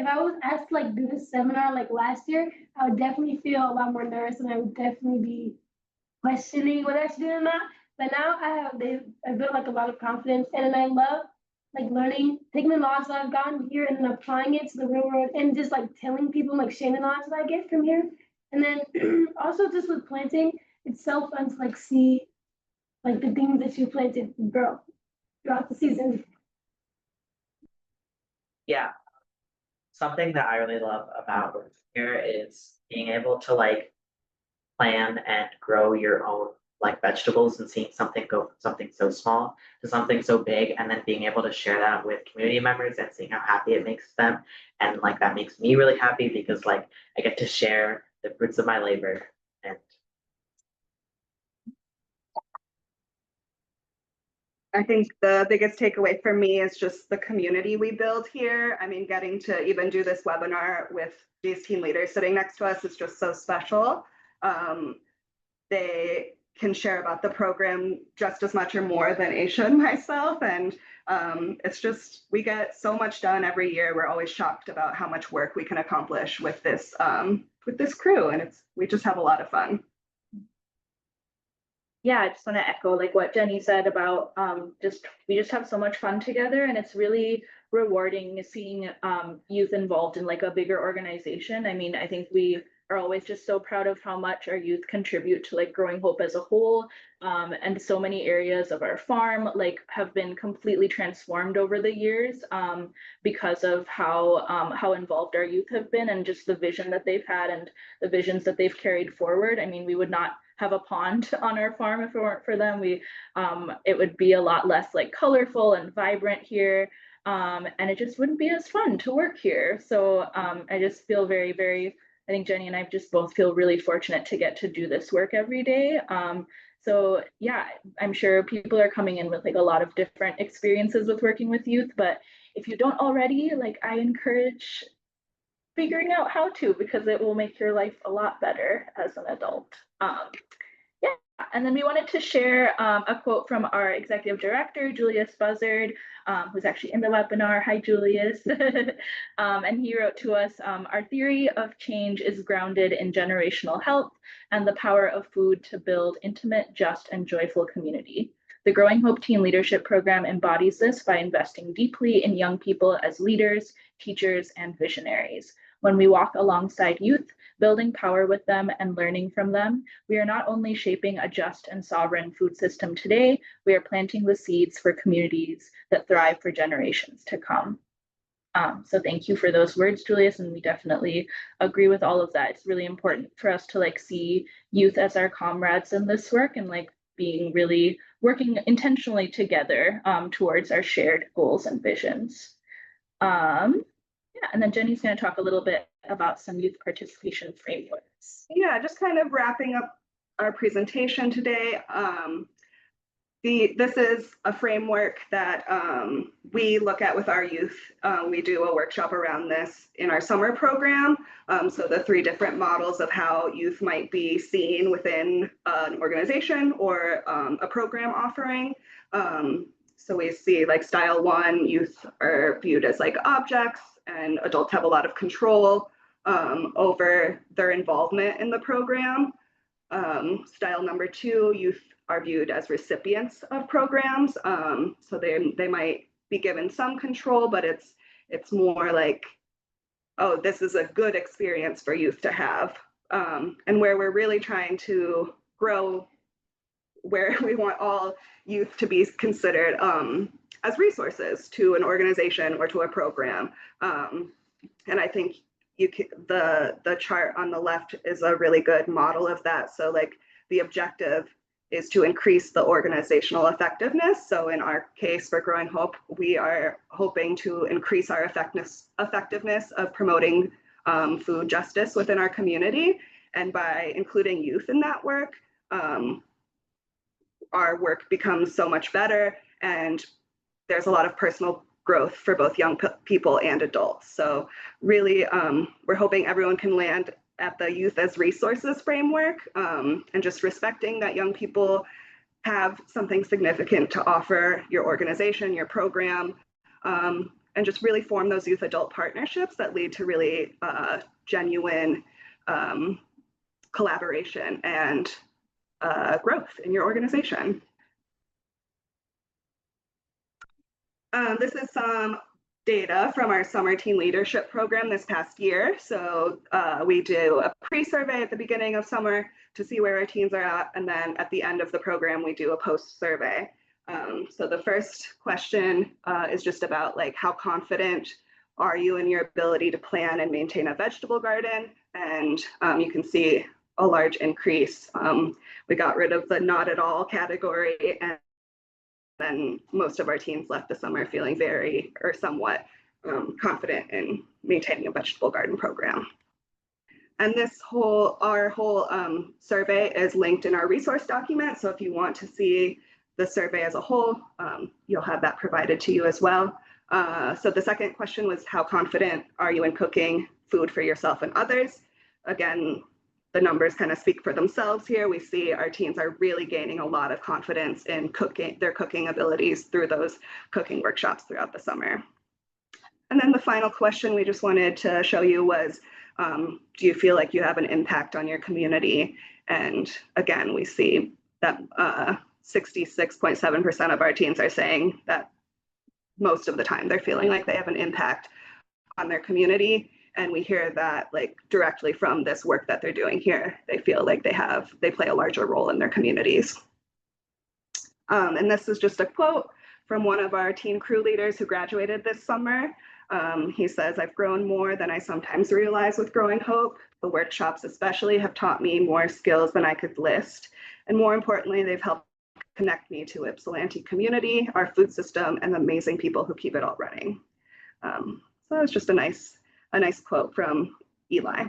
I was asked to like do this seminar like last year, I would definitely feel a lot more nervous and I would definitely be questioning whether I should do it or not. But now I've built like a lot of confidence, and I love like learning, taking the knowledge that I've gotten here and then applying it to the real world and just like telling people, like sharing the knowledge that I get from here. And then also just with planting, it's so fun to like see like the things that you planted grow throughout the season. Yeah. something that I really love about working here is being able to like plan and grow your own like vegetables and seeing something go from something so small to something so big and then being able to share that with community members and seeing how happy it makes them. And like that makes me really happy because like I get to share the fruits of my labor and I think the biggest takeaway for me is just the community we build here. I mean, getting to even do this webinar with these team leaders sitting next to us is just so special. They can share about the program just as much or more than Aisha and myself. And it's just, we get so much done every year. We're always shocked about how much work we can accomplish with this crew. And we just have a lot of fun. Yeah, I just want to echo like what Jenny said about we just have so much fun together, and it's really rewarding seeing youth involved in like a bigger organization. I mean, I think we are always just so proud of how much our youth contribute to like Growing Hope as a whole. And so many areas of our farm like have been completely transformed over the years because of how involved our youth have been and just the vision that they've had and the visions that they've carried forward. I mean, we would not have a pond on our farm if it weren't for them. It would be a lot less like colorful and vibrant here. And it just wouldn't be as fun to work here. So I just feel very, very, I think Jenny and I just both feel really fortunate to get to do this work every day. So yeah, I'm sure people are coming in with like a lot of different experiences with working with youth, but if you don't already, like I encourage figuring out how to, because it will make your life a lot better as an adult. Yeah, and then we wanted to share a quote from our executive director, Julius Buzzard, who's actually in the webinar. Hi, Julius. And he wrote to us, our theory of change is grounded in generational health and the power of food to build intimate, just, and joyful community. The Growing Hope Teen Leadership Program embodies this by investing deeply in young people as leaders, teachers, and visionaries. When we walk alongside youth, building power with them and learning from them, we are not only shaping a just and sovereign food system today, we are planting the seeds for communities that thrive for generations to come. So thank you for those words, Julius, and we definitely agree with all of that. It's really important for us to like see youth as our comrades in this work and like being really working intentionally together towards our shared goals and visions. Yeah, and then Jenny's going to talk a little bit about some youth participation frameworks. Yeah, just kind of wrapping up our presentation today. This is a framework that we look at with our youth. We do a workshop around this in our summer program. So the 3 different models of how youth might be seen within an organization or a program offering. So we see like style 1, youth are viewed as like objects, and adults have a lot of control over their involvement in the program. Style number 2, youth are viewed as recipients of programs. So they might be given some control, but it's more like, oh, this is a good experience for youth to have. And where we're really trying to grow, where we want all youth to be considered as resources to an organization or to a program. And I think the chart on the left is a really good model of that. So like the objective is to increase the organizational effectiveness. So in our case for Growing Hope, we are hoping to increase our effectiveness of promoting food justice within our community. And by including youth in that work, our work becomes so much better, and there's a lot of personal growth for both young people and adults. So really, we're hoping everyone can land at the youth as resources framework, and just respecting that young people have something significant to offer your organization, your program, and just really form those youth adult partnerships that lead to really genuine collaboration and growth in your organization. This is some data from our summer teen leadership program this past year. So we do a pre-survey at the beginning of summer to see where our teens are at, and then at the end of the program we do a post-survey. So the first question is just about like how confident are you in your ability to plan and maintain a vegetable garden? And you can see a large increase. We got rid of the not at all category, and then most of our teens left the summer feeling very or somewhat confident in maintaining a vegetable garden program. And our whole survey is linked in our resource document. So if you want to see the survey as a whole, you'll have that provided to you as well. So the second question was, how confident are you in cooking food for yourself and others? Again, the numbers kind of speak for themselves here. We see our teens are really gaining a lot of confidence in their cooking abilities through those cooking workshops throughout the summer. And then the final question we just wanted to show you was, do you feel like you have an impact on your community? And again, we see that 66.7% of our teens are saying that most of the time they're feeling like they have an impact on their community. And we hear that like directly from this work that they're doing here. They feel like they play a larger role in their communities. And this is just a quote from one of our teen crew leaders who graduated this summer. He says, "I've grown more than I sometimes realize with Growing Hope. The workshops especially have taught me more skills than I could list. And more importantly, they've helped connect me to Ypsilanti community, our food system, and the amazing people who keep it all running." So it's just a nice quote from Eli.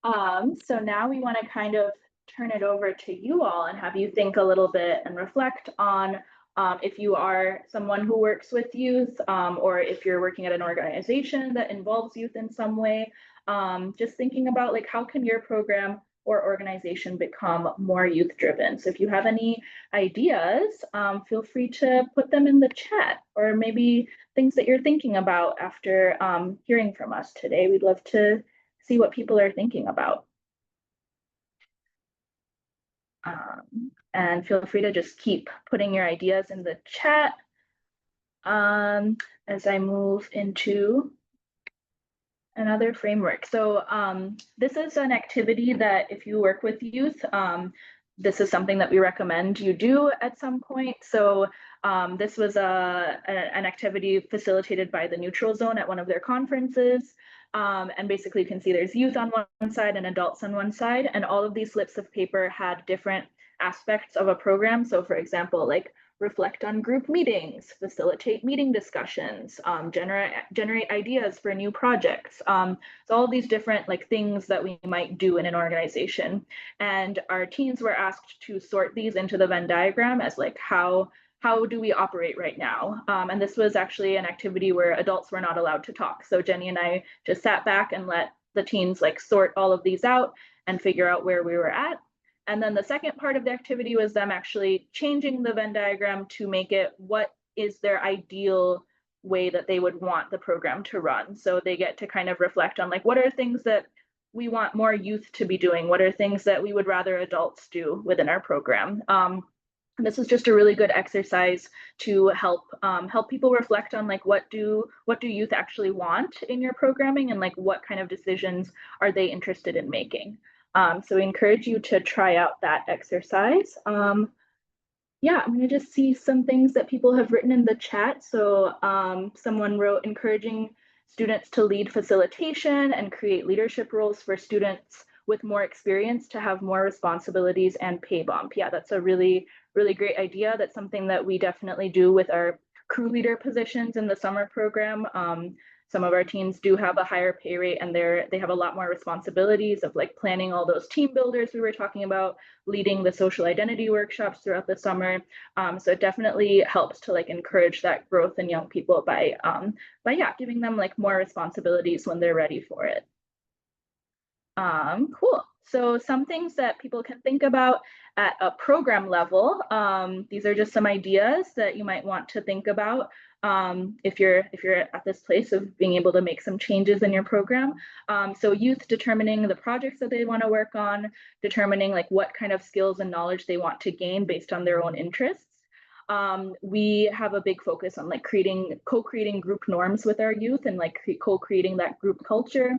So now we want to kind of turn it over to you all and have you think a little bit and reflect on if you are someone who works with youth, or if you're working at an organization that involves youth in some way, just thinking about like how can your program or organization become more youth driven. So if you have any ideas, feel free to put them in the chat, or maybe things that you're thinking about after hearing from us today. We'd love to see what people are thinking about. And feel free to just keep putting your ideas in the chat as I move into another framework. So this is an activity that if you work with youth, this is something that we recommend you do at some point. So this was an activity facilitated by the Neutral Zone at one of their conferences. And basically you can see there's youth on one side and adults on one side, and all of these slips of paper had different aspects of a program. So for example, like reflect on group meetings, facilitate meeting discussions, generate ideas for new projects. So all these different like things that we might do in an organization. And our teens were asked to sort these into the Venn diagram as like how do we operate right now? And this was actually an activity where adults were not allowed to talk. So Jenny and I just sat back and let the teens like sort all of these out and figure out where we were at. And then the second part of the activity was them actually changing the Venn diagram to make it what is their ideal way that they would want the program to run. So they get to kind of reflect on like, what are things that we want more youth to be doing? What are things that we would rather adults do within our program? This is just a really good exercise to help people reflect on like what do youth actually want in your programming, and like what kind of decisions are they interested in making. So we encourage you to try out that exercise. Yeah, I'm gonna just see some things that people have written in the chat. So someone wrote, encouraging students to lead facilitation and create leadership roles for students with more experience to have more responsibilities and pay bump. Yeah, that's a really great idea. That's something that we definitely do with our crew leader positions in the summer program. Some of our teams do have a higher pay rate, and they have a lot more responsibilities of like planning all those team builders we were talking about, leading the social identity workshops throughout the summer. So it definitely helps to like encourage that growth in young people by yeah, giving them like more responsibilities when they're ready for it. Cool. So some things that people can think about at a program level. These are just some ideas that you might want to think about if you're at this place of being able to make some changes in your program. So youth determining the projects that they want to work on, determining like what kind of skills and knowledge they want to gain based on their own interests. We have a big focus on like co-creating group norms with our youth and like co-creating that group culture.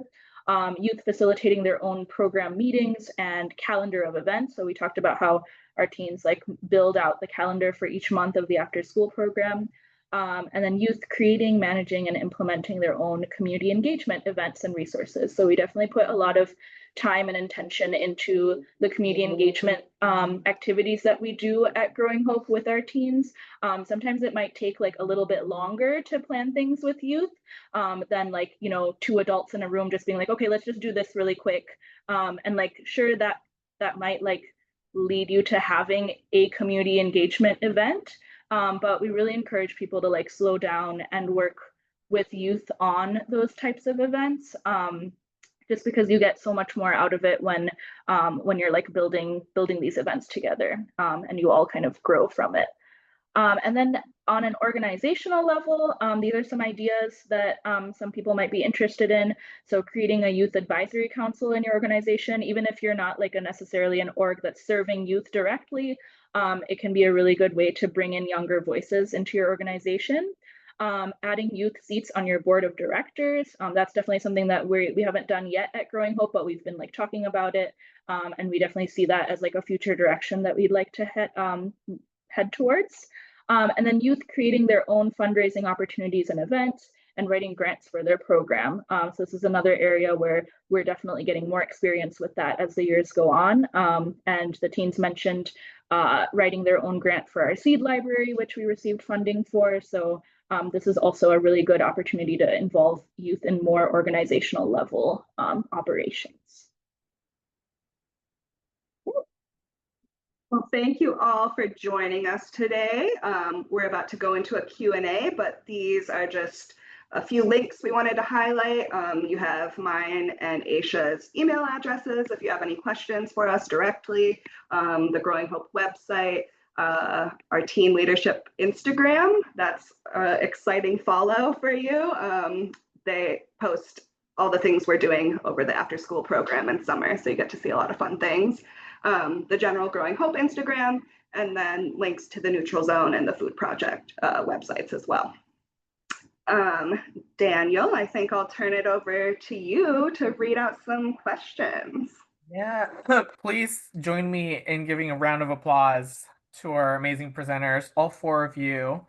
Youth facilitating their own program meetings and calendar of events. So we talked about how our teens like build out the calendar for each month of the after school program. And then youth creating, managing, and implementing their own community engagement events and resources. So we definitely put a lot of time and intention into the community engagement activities that we do at Growing Hope with our teens. Sometimes it might take like a little bit longer to plan things with youth than like, you know, two adults in a room just being like, okay, let's just do this really quick. And like, sure, that might like lead you to having a community engagement event. But we really encourage people to like slow down and work with youth on those types of events. Just because you get so much more out of it when you're like building these events together, and you all kind of grow from it. And then on an organizational level, these are some ideas that some people might be interested in. So creating a youth advisory council in your organization, even if you're not like necessarily an org that's serving youth directly, it can be a really good way to bring in younger voices into your organization. Adding youth seats on your board of directors. That's definitely something that we haven't done yet at Growing Hope, but we've been like talking about it. And we definitely see that as like a future direction that we'd like to head towards. And then youth creating their own fundraising opportunities and events and writing grants for their program. So this is another area where we're definitely getting more experience with that as the years go on. And the teens mentioned writing their own grant for our seed library, which we received funding for. So this is also a really good opportunity to involve youth in more organizational level operations. Well, thank you all for joining us today. We're about to go into a Q&A, but these are just a few links we wanted to highlight. You have mine and Aisha's email addresses if you have any questions for us directly, the Growing Hope website, our teen leadership Instagram. That's an exciting follow for you. They post all the things we're doing over the after school program in summer, so you get to see a lot of fun things. The general Growing Hope Instagram, and then links to the Neutral Zone and the Food Project websites as well. Daniel, I think I'll turn it over to you to read out some questions. Yeah, please join me in giving a round of applause to our amazing presenters, all four of you.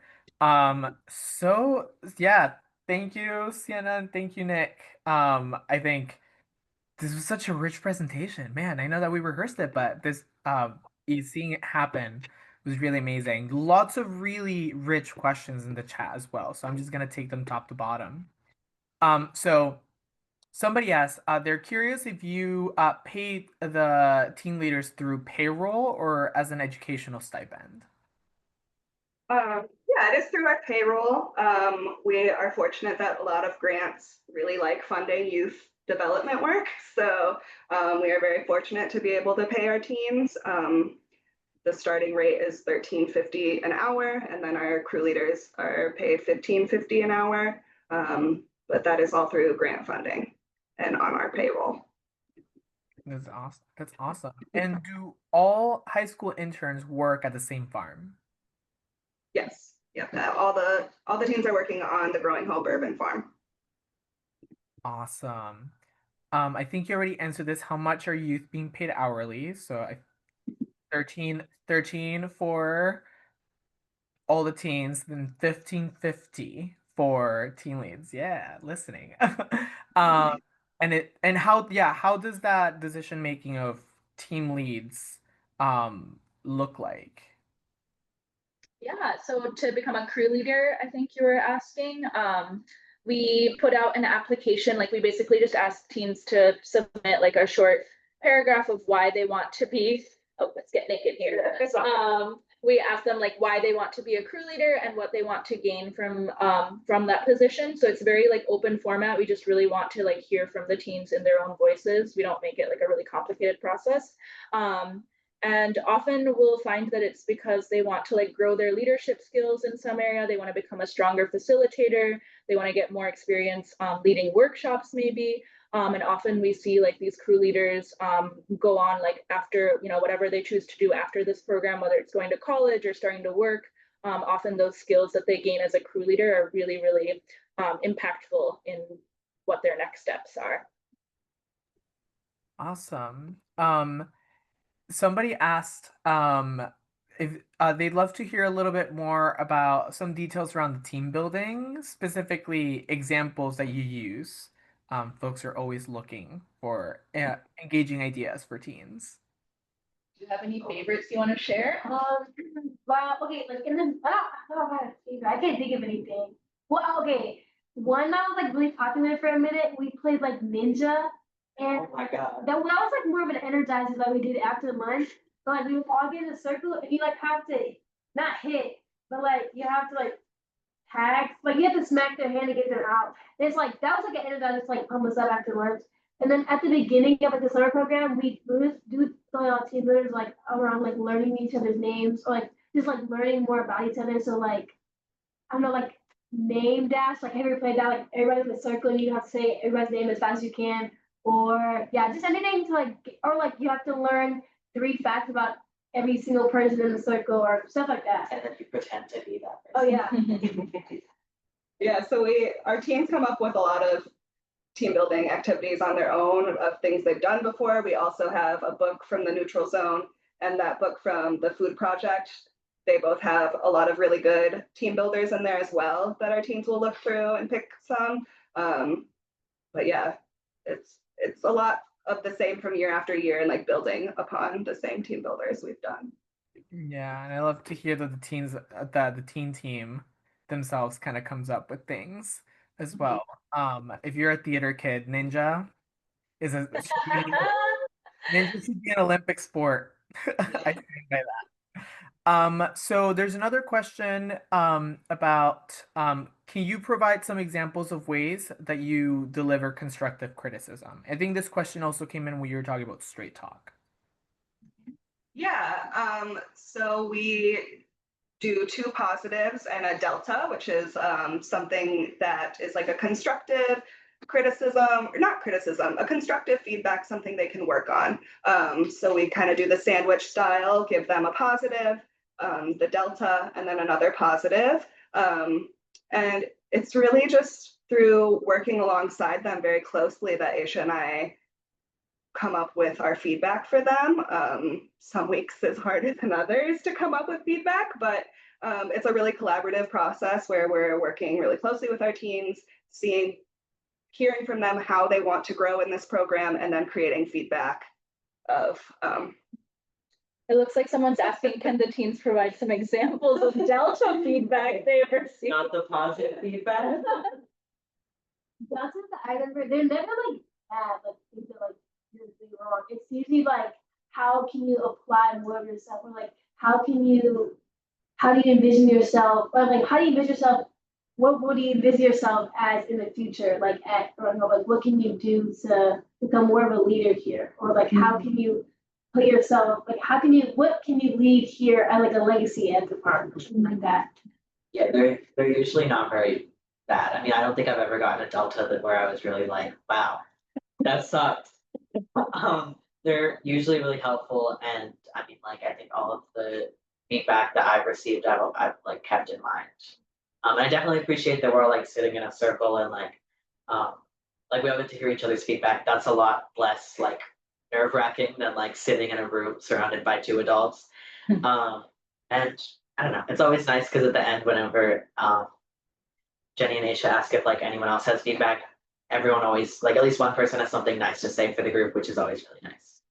So yeah, thank you, Sienna, and thank you, Nick. I think this was such a rich presentation. Man, I know that we rehearsed it, but this seeing it happen was really amazing. Lots of really rich questions in the chat as well. So I'm just gonna take them top to bottom. So somebody asked, they're curious if you pay the team leaders through payroll or as an educational stipend. Yeah, it is through our payroll. We are fortunate that a lot of grants really like funding youth development work. So we are very fortunate to be able to pay our teams. The starting rate is $13.50 an hour, and then our crew leaders are paid $15.50 an hour. But that is all through grant funding and on our payroll. That's awesome. That's awesome. And do all high school interns work at the same farm? Yes. Yep. All the teams are working on the Growing Hope Urban Farm. Awesome. I think you already answered this. How much are youth being paid hourly? So 13 for all the teens, then 15.50 for teen leads. Yeah, listening. And how does that decision making of team leads look like? Yeah, so to become a crew leader, I think you were asking, we put out an application, like we basically just asked teens to submit like a short paragraph of why they want to be, oh, let's get naked here. We asked them like why they want to be a crew leader and what they want to gain from that position. So it's very like open format. We just really want to like hear from the teens in their own voices. We don't make it like a really complicated process. And often we'll find that it's because they want to like grow their leadership skills in some area. They want to become a stronger facilitator. They want to get more experience leading workshops maybe. And often we see like these crew leaders go on like after, you know, whatever they choose to do after this program, whether it's going to college or starting to work. Often those skills that they gain as a crew leader are really, really impactful in what their next steps are. Awesome. Somebody asked if they'd love to hear a little bit more about some details around the team building, specifically examples that you use. Folks are always looking for engaging ideas for teens. Do you have any favorites you want to share? Well, okay, like in the I can't think of anything. Well, okay, one that was like really popular for a minute. We played like Ninja, and Oh my god. that was like more of an energizer that we did after lunch. But like we would all get in a circle, and you like have to not hit, but like you have to like tag, like you have to smack their hand to get them out. And it's like that was like an energizer just like pump us up after lunch. And then at the beginning of like the summer program, we would do team builders like around like learning each other's names or like just like learning more about each other. So like I don't know, like name dash, like have you ever played that? Like everybody's in a circle and you have to say everybody's name as fast as you can. Or yeah, just anything to like or like you have to learn 3 facts about every single person in the circle or stuff like that. And then you pretend to be that Oh person. yeah. Yeah, so our teams come up with a lot of team building activities on their own of things they've done before. We also have a book from the Neutral Zone and that book from the Food Project. They both have a lot of really good team builders in there as well that our teams will look through and pick some. But yeah, it's a lot of the same from year after year and like building upon the same team builders we've done. Yeah, and I love to hear that the teen team themselves kind of comes up with things as well. If you're a theater kid, ninja should be an Olympic sport. I stand by that. So there's another question about can you provide some examples of ways that you deliver constructive criticism? I think this question also came in when you were talking about straight talk. Yeah, so we do 2 positives and a delta, which is something that is like a constructive criticism, or not criticism, a constructive feedback, something they can work on. So we kind of do the sandwich style, give them a positive, the delta, and then another positive. And it's really just through working alongside them very closely that Aisha and I come up with our feedback for them. Some weeks is harder than others to come up with feedback, but it's a really collaborative process where we're working really closely with our teams, hearing from them how they want to grow in this program, and then creating feedback of. It looks like someone's asking, can the teens provide some examples of delta feedback they've received? Not the positive feedback. That's what I remember. They're never like bad, like things are like you're wrong. It's usually like how can you apply more of yourself, or like how do you envision yourself, or like how do you envision yourself? What do you envision yourself as in the future? Like or no, like what can you do to become more of a leader here, or like how can you put yourself like what can you leave here as like a legacy at the park or something like that. Yeah, they're usually not very bad. I mean, I don't think I've ever gotten a delta where I was really like, wow, that sucked. They're usually really helpful, and I mean, like, I think all of the feedback that I've received, I've like kept in mind. And I definitely appreciate that we're all like sitting in a circle and like we all get to hear each other's feedback. That's a lot less like nerve-wracking than like sitting in a room surrounded by 2 adults. And I don't know, it's always nice because at the end, whenever Jenny and Aisha ask if like anyone else has feedback, everyone always like at least one person has something nice to say for the group, which is always really nice.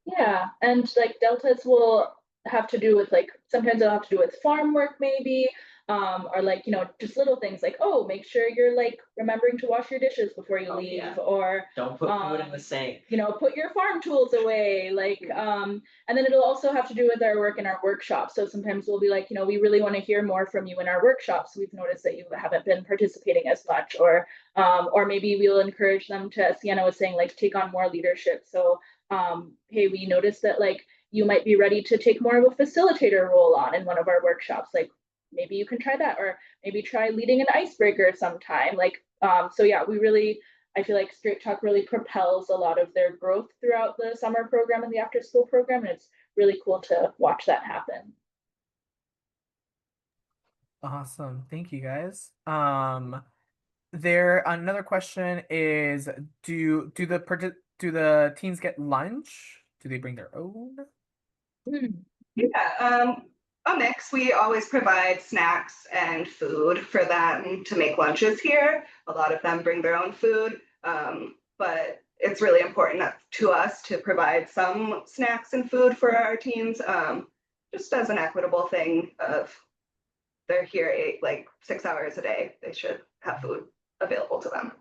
Yeah, and like deltas will have to do with like sometimes it'll have to do with farm work maybe, or like just little things like, oh, make sure you're like remembering to wash your dishes before you leave, yeah. or Don't put food in the sink. Put your farm tools away, like and then it'll also have to do with our work in our workshops. So sometimes we'll be like, we really want to hear more from you in our workshops. We've noticed that you haven't been participating as much, or maybe we'll encourage them to, as Sienna was saying, like take on more leadership. So hey, we noticed that like you might be ready to take more of a facilitator role on in one of our workshops. Like maybe you can try that, or maybe try leading an icebreaker sometime. Like so yeah, I feel like Straight Talk really propels a lot of their growth throughout the summer program and the after school program, and it's really cool to watch that happen. Awesome. Thank you guys. Another question is do the teens get lunch? Do they bring their own? Yeah, a mix. We always provide snacks and food for them to make lunches here. A lot of them bring their own food, but it's really important to us to provide some snacks and food for our teens, just as an equitable thing of they're here 6 hours a day. They should have food available to them.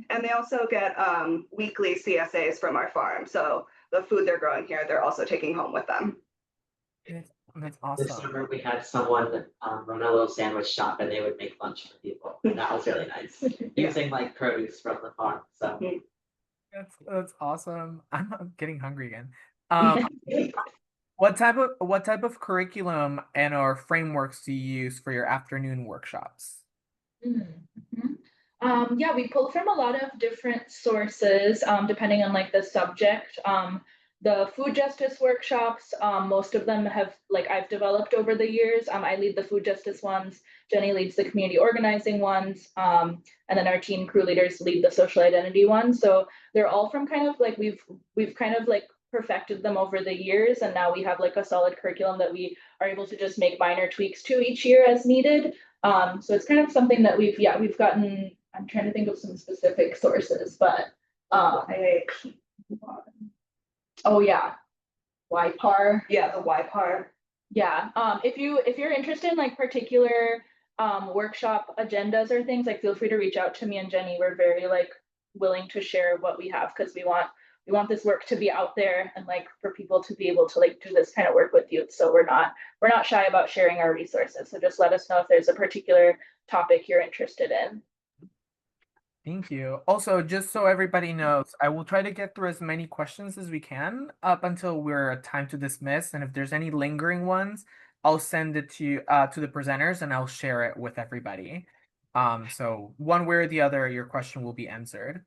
And they also get weekly CSAs from our farm. So the food they're growing here, they're also taking home with them. That's This awesome. summer, we had someone run a little sandwich shop and they would make lunch for people. And that was really nice. Using like produce from the farm. So That's awesome. I'm getting hungry again. What type of curriculum and or frameworks do you use for your afternoon workshops? Mhm. Yeah, we pull from a lot of different sources, depending on like the subject. The food justice workshops, most of them have like I've developed over the years. I lead the food justice ones. Jenny leads the community organizing ones, and then our teen crew leaders lead the social identity ones. So they're all from kind of like we've kind of like perfected them over the years, and now we have like a solid curriculum that we are able to just make minor tweaks to each year as needed. So it's kind of something that we've gotten. I'm trying to think of some specific sources, but oh yeah, YPAR. Yeah, the YPAR. Yeah. If you're interested in like particular workshop agendas or things, like feel free to reach out to me and Jenny. We're very like willing to share what we have because we want this work to be out there and like for people to be able to like do this kind of work with youth. So we're not shy about sharing our resources. So just let us know if there's a particular topic you're interested in. Thank you. Also, just so everybody knows, I will try to get through as many questions as we can up until we're at time to dismiss. And if there's any lingering ones, I'll send it to the presenters and I'll share it with everybody. So one way or the other, your question will be answered.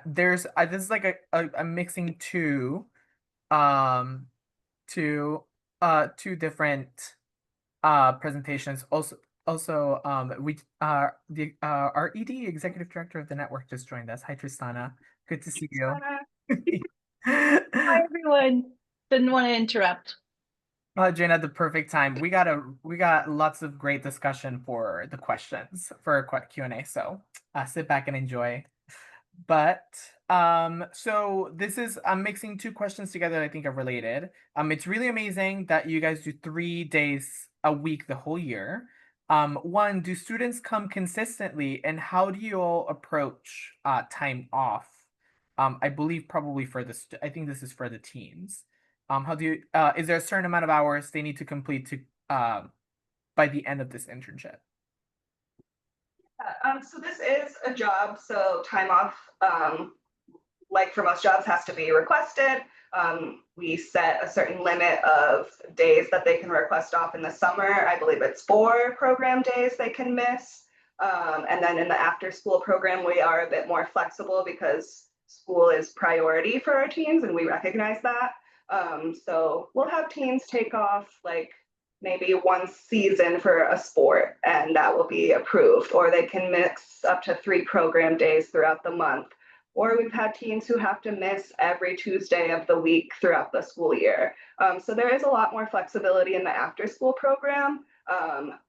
There's this is like a mixing um two different presentations. Also, we the our ED executive director of the network just joined us. Hi, Tristana. Good to see you. Hi, everyone. Didn't want to interrupt. Jane at the perfect time. We got lots of great discussion for the questions for Q&A. So sit back and enjoy. But so this is I'm mixing two questions together that I think are related. It's really amazing that you guys do 3 days a week the whole year. One, do students come consistently, and how do you all approach time off? I believe probably for I think this is for the teens. How do you is there a certain amount of hours they need to complete to by the end of this internship? So this is a job, so time off, like for most jobs, has to be requested. We set a certain limit of days that they can request off in the summer. I believe it's 4 program days they can miss. And then in the after school program, we are a bit more flexible because school is priority for our teens and we recognize that. So we'll have teens take off like maybe one season for a sport and that will be approved, or they can mix up to 3 program days throughout the month. Or we've had teens who have to miss every Tuesday of the week throughout the school year. So there is a lot more flexibility in the after school program,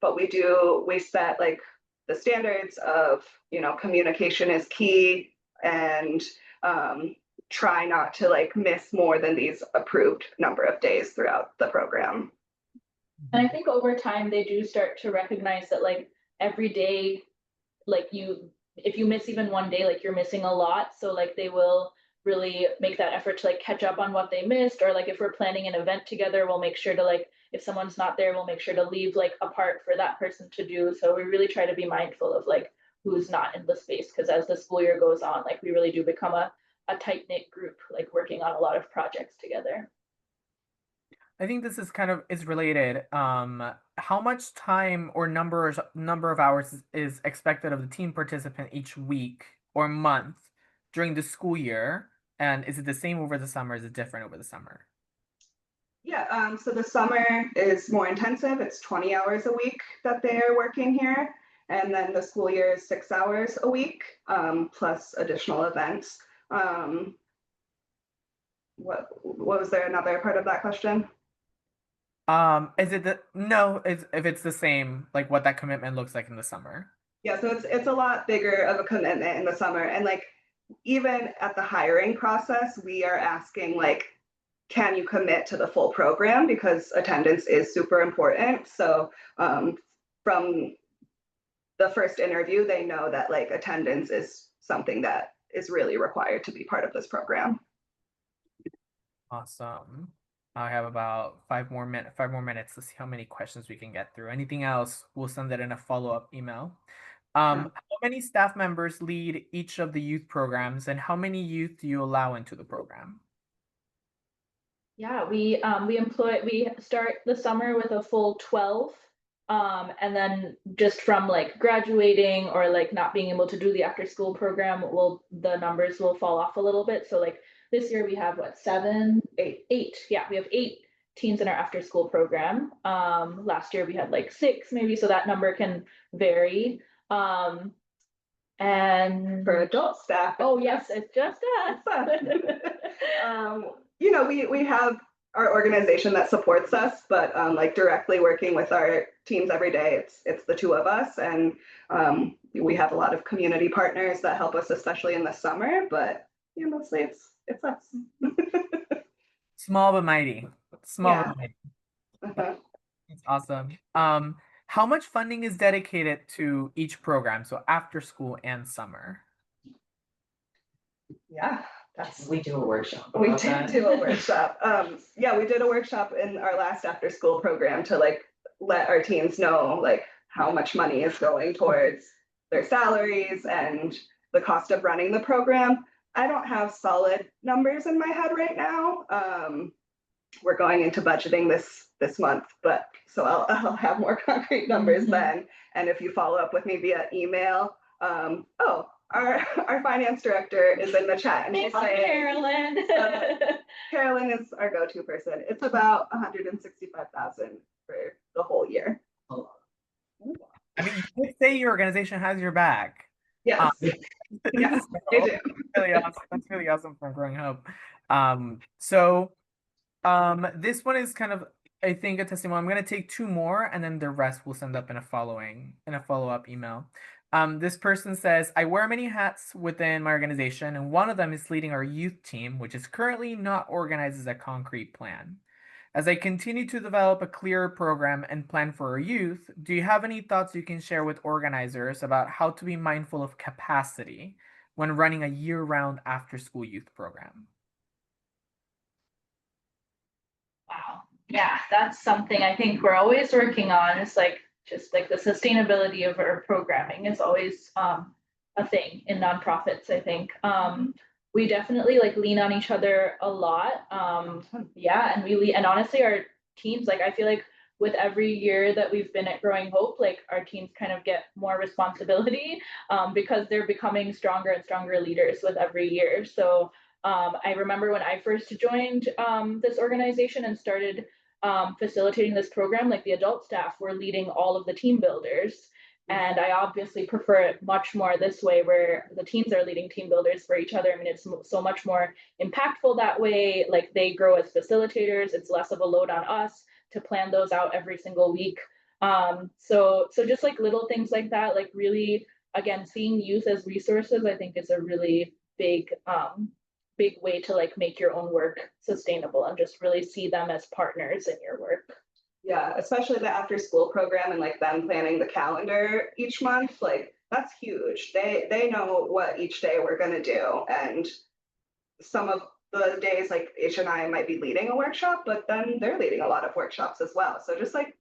but we set like the standards of, communication is key and try not to like miss more than these approved number of days throughout the program. And I think over time they do start to recognize that like every day, like if you miss even one day, like you're missing a lot. So like they will really make that effort to like catch up on what they missed, or like if we're planning an event together, we'll make sure to like if someone's not there, we'll make sure to leave like a part for that person to do. So we really try to be mindful of like who's not in the space, because as the school year goes on, like we really do become a tight-knit group, like working on a lot of projects together. I think this is related. How much time or number of hours is expected of the team participant each week or month during the school year? And is it the same over the summer? Is it different over the summer? Yeah, so the summer is more intensive. It's 20 hours a week that they're working here. And then the school year is 6 hours a week, plus additional events. What was there another part of that question? Is it no, it's if it's the same, like what that commitment looks like in the summer. Yeah, so it's a lot bigger of a commitment in the summer. And like even at the hiring process, we are asking like, can you commit to the full program? Because attendance is super important. So from the first interview, they know that like attendance is something that is really required to be part of this program. Awesome. I have about 5 more minutes to see how many questions we can get through. Anything else, we'll send it in a follow-up email. How many staff members lead each of the youth programs, and how many youth do you allow into the program? Yeah, we start the summer with a full 12. And then just from like graduating or like not being able to do the after school program, the numbers will fall off a little bit. So like this year we have what, 7, 8. Yeah, we have 8 teens in our after school program. Last year we had like 6 maybe, so that number can vary. And For adult staff, oh yes, it's just us. you know, we have our organization that supports us, but like directly working with our teams every day, it's the 2 of us, and we have a lot of community partners that help us, especially in the summer. But you know, mostly it's us. Small but mighty. Small Yeah. but mighty. Uh-huh. It's awesome. How much funding is dedicated to each program, so after school and summer? Yeah, We do a workshop. we about did that. do a workshop. Yeah, we did a workshop in our last after school program to like let our teens know like how much money is going towards their salaries and the cost of running the program. I don't have solid numbers in my head right now. We're going into budgeting this month, but so I'll have more concrete numbers then. And if you follow up with me via email, our finance director is in the chat, and she's saying Carolyn. Carolyn is our go-to person. It's about 165,000 for the whole year. I mean, you could say your organization has your back. Yes, yes, they do. Really awesome. That's really awesome from Growing Hope. This one is kind of, I think, a testimonial. I'm going to take 2 more, and then the rest we'll send up in a follow-up email. This person says, I wear many hats within my organization, and one of them is leading our youth team, which is currently not organized as a concrete plan. As I continue to develop a clearer program and plan for our youth, do you have any thoughts you can share with organizers about how to be mindful of capacity when running a year-round after-school youth program? Wow. Yeah, that's something I think we're always working on. It's like just like the sustainability of our programming is always a thing in nonprofits, I think. We definitely like lean on each other a lot. Yeah, and honestly our teams, like I feel like with every year that we've been at Growing Hope, like our teams kind of get more responsibility because they're becoming stronger and stronger leaders with every year. So I remember when I first joined this organization and started facilitating this program, like the adult staff were leading all of the team builders. And I obviously prefer it much more this way where the teams are leading team builders for each other. I mean, it's so much more impactful that way. Like they grow as facilitators. It's less of a load on us to plan those out every single week. So just like little things like that, like really, again, seeing youth as resources, I think is a really big way to like make your own work sustainable and just really see them as partners in your work. Yeah, especially the after school program and like them planning the calendar each month, like that's huge. They know what each day we're gonna do. And some of the days like H and I might be leading a workshop, but then they're leading a lot of workshops as well. So just like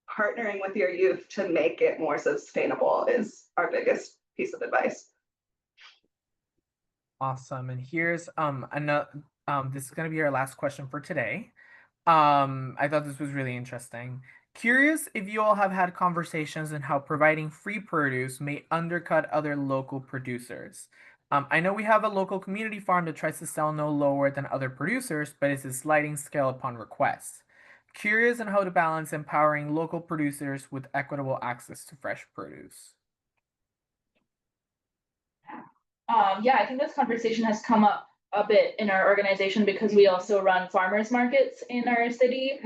partnering with your youth to make it more sustainable is our biggest piece of advice. Awesome. And here's another this is going to be our last question for today. I thought this was really interesting. Curious if you all have had conversations on how providing free produce may undercut other local producers. I know we have a local community farm that tries to sell no lower than other producers, but it's a sliding scale upon request. Curious on how to balance empowering local producers with equitable access to fresh produce. Yeah, I think this conversation has come up a bit in our organization because we also run farmers markets in our city,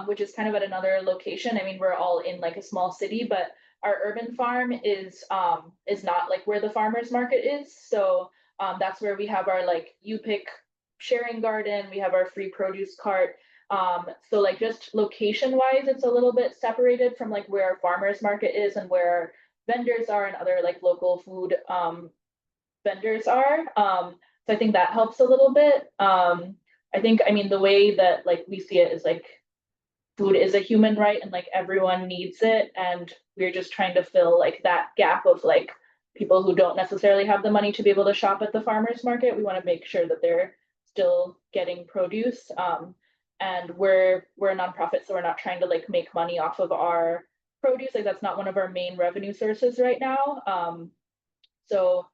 which is kind of at another location. I mean, we're all in like a small city, but our urban farm is not like where the farmers market is. So that's where we have our like you pick sharing garden, we have our free produce cart. So like just location wise, it's a little bit separated from like where our farmers market is and where vendors are and other like local food vendors are. So I think that helps a little bit. I think, I mean, the way that like we see it is like food is a human right and like everyone needs it. And we're just trying to fill like that gap of like people who don't necessarily have the money to be able to shop at the farmers market. We want to make sure that they're still getting produce. And we're a nonprofit, so we're not trying to like make money off of our produce. Like that's not one of our main revenue sources right now. So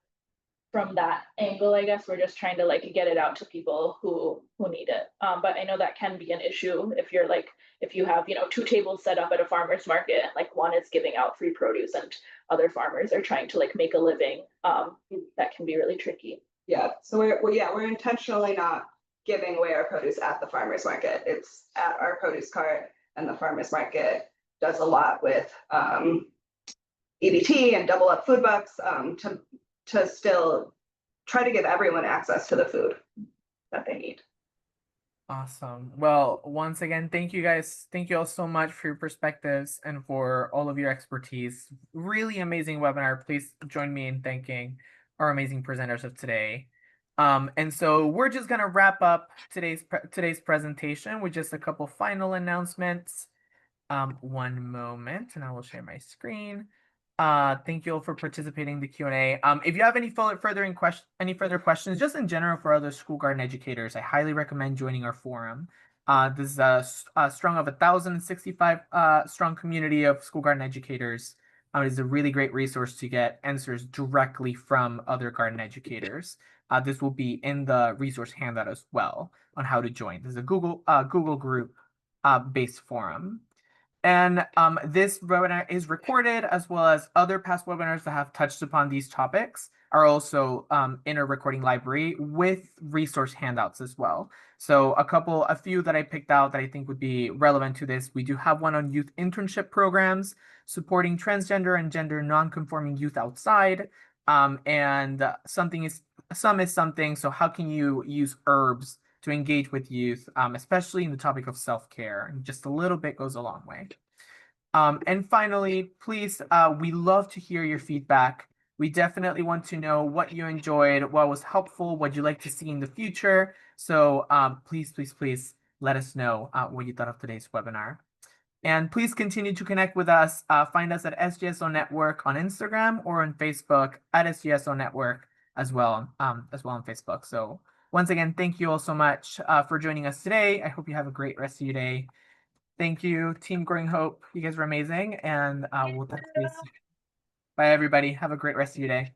from that angle, I guess we're just trying to like get it out to people who need it. But I know that can be an issue if you're like if you have, you know, 2 tables set up at a farmer's market and like one is giving out free produce and other farmers are trying to like make a living. That can be really tricky. Yeah, so we're intentionally not giving away our produce at the farmer's market. It's at our produce cart, and the farmer's market does a lot with EBT and double up food bucks to still try to give everyone access to the food that they need. Awesome. Well, once again, thank you guys. Thank you all so much for your perspectives and for all of your expertise. Really amazing webinar. Please join me in thanking our amazing presenters of today. And so we're just gonna wrap up today's presentation with just a couple final announcements. One moment, and I will share my screen. Thank you all for participating in the Q&A. If you have any further questions, just in general for other school garden educators, I highly recommend joining our forum. This is a strong of 1,065 strong community of school garden educators. It is a really great resource to get answers directly from other garden educators. This will be in the resource handout as well on how to join. This is a Google group based forum. And this webinar is recorded, as well as other past webinars that have touched upon these topics are also in a recording library with resource handouts as well. So a few that I picked out that I think would be relevant to this. We do have one on youth internship programs, supporting transgender and gender nonconforming youth outside. And some is something. So how can you use herbs to engage with youth, especially in the topic of self-care? Just a little bit goes a long way. And finally, please, we love to hear your feedback. We definitely want to know what you enjoyed, what was helpful, what you'd like to see in the future. So please let us know what you thought of today's webinar. And please continue to connect with us. Find us at SGSO Network on Instagram or on Facebook at SGSO Network as well on Facebook. So once again, thank you all so much for joining us today. I hope you have a great rest of your day. Thank you, Team Growing Hope. You guys were amazing, and we'll touch base. Bye, everybody. Have a great rest of your day.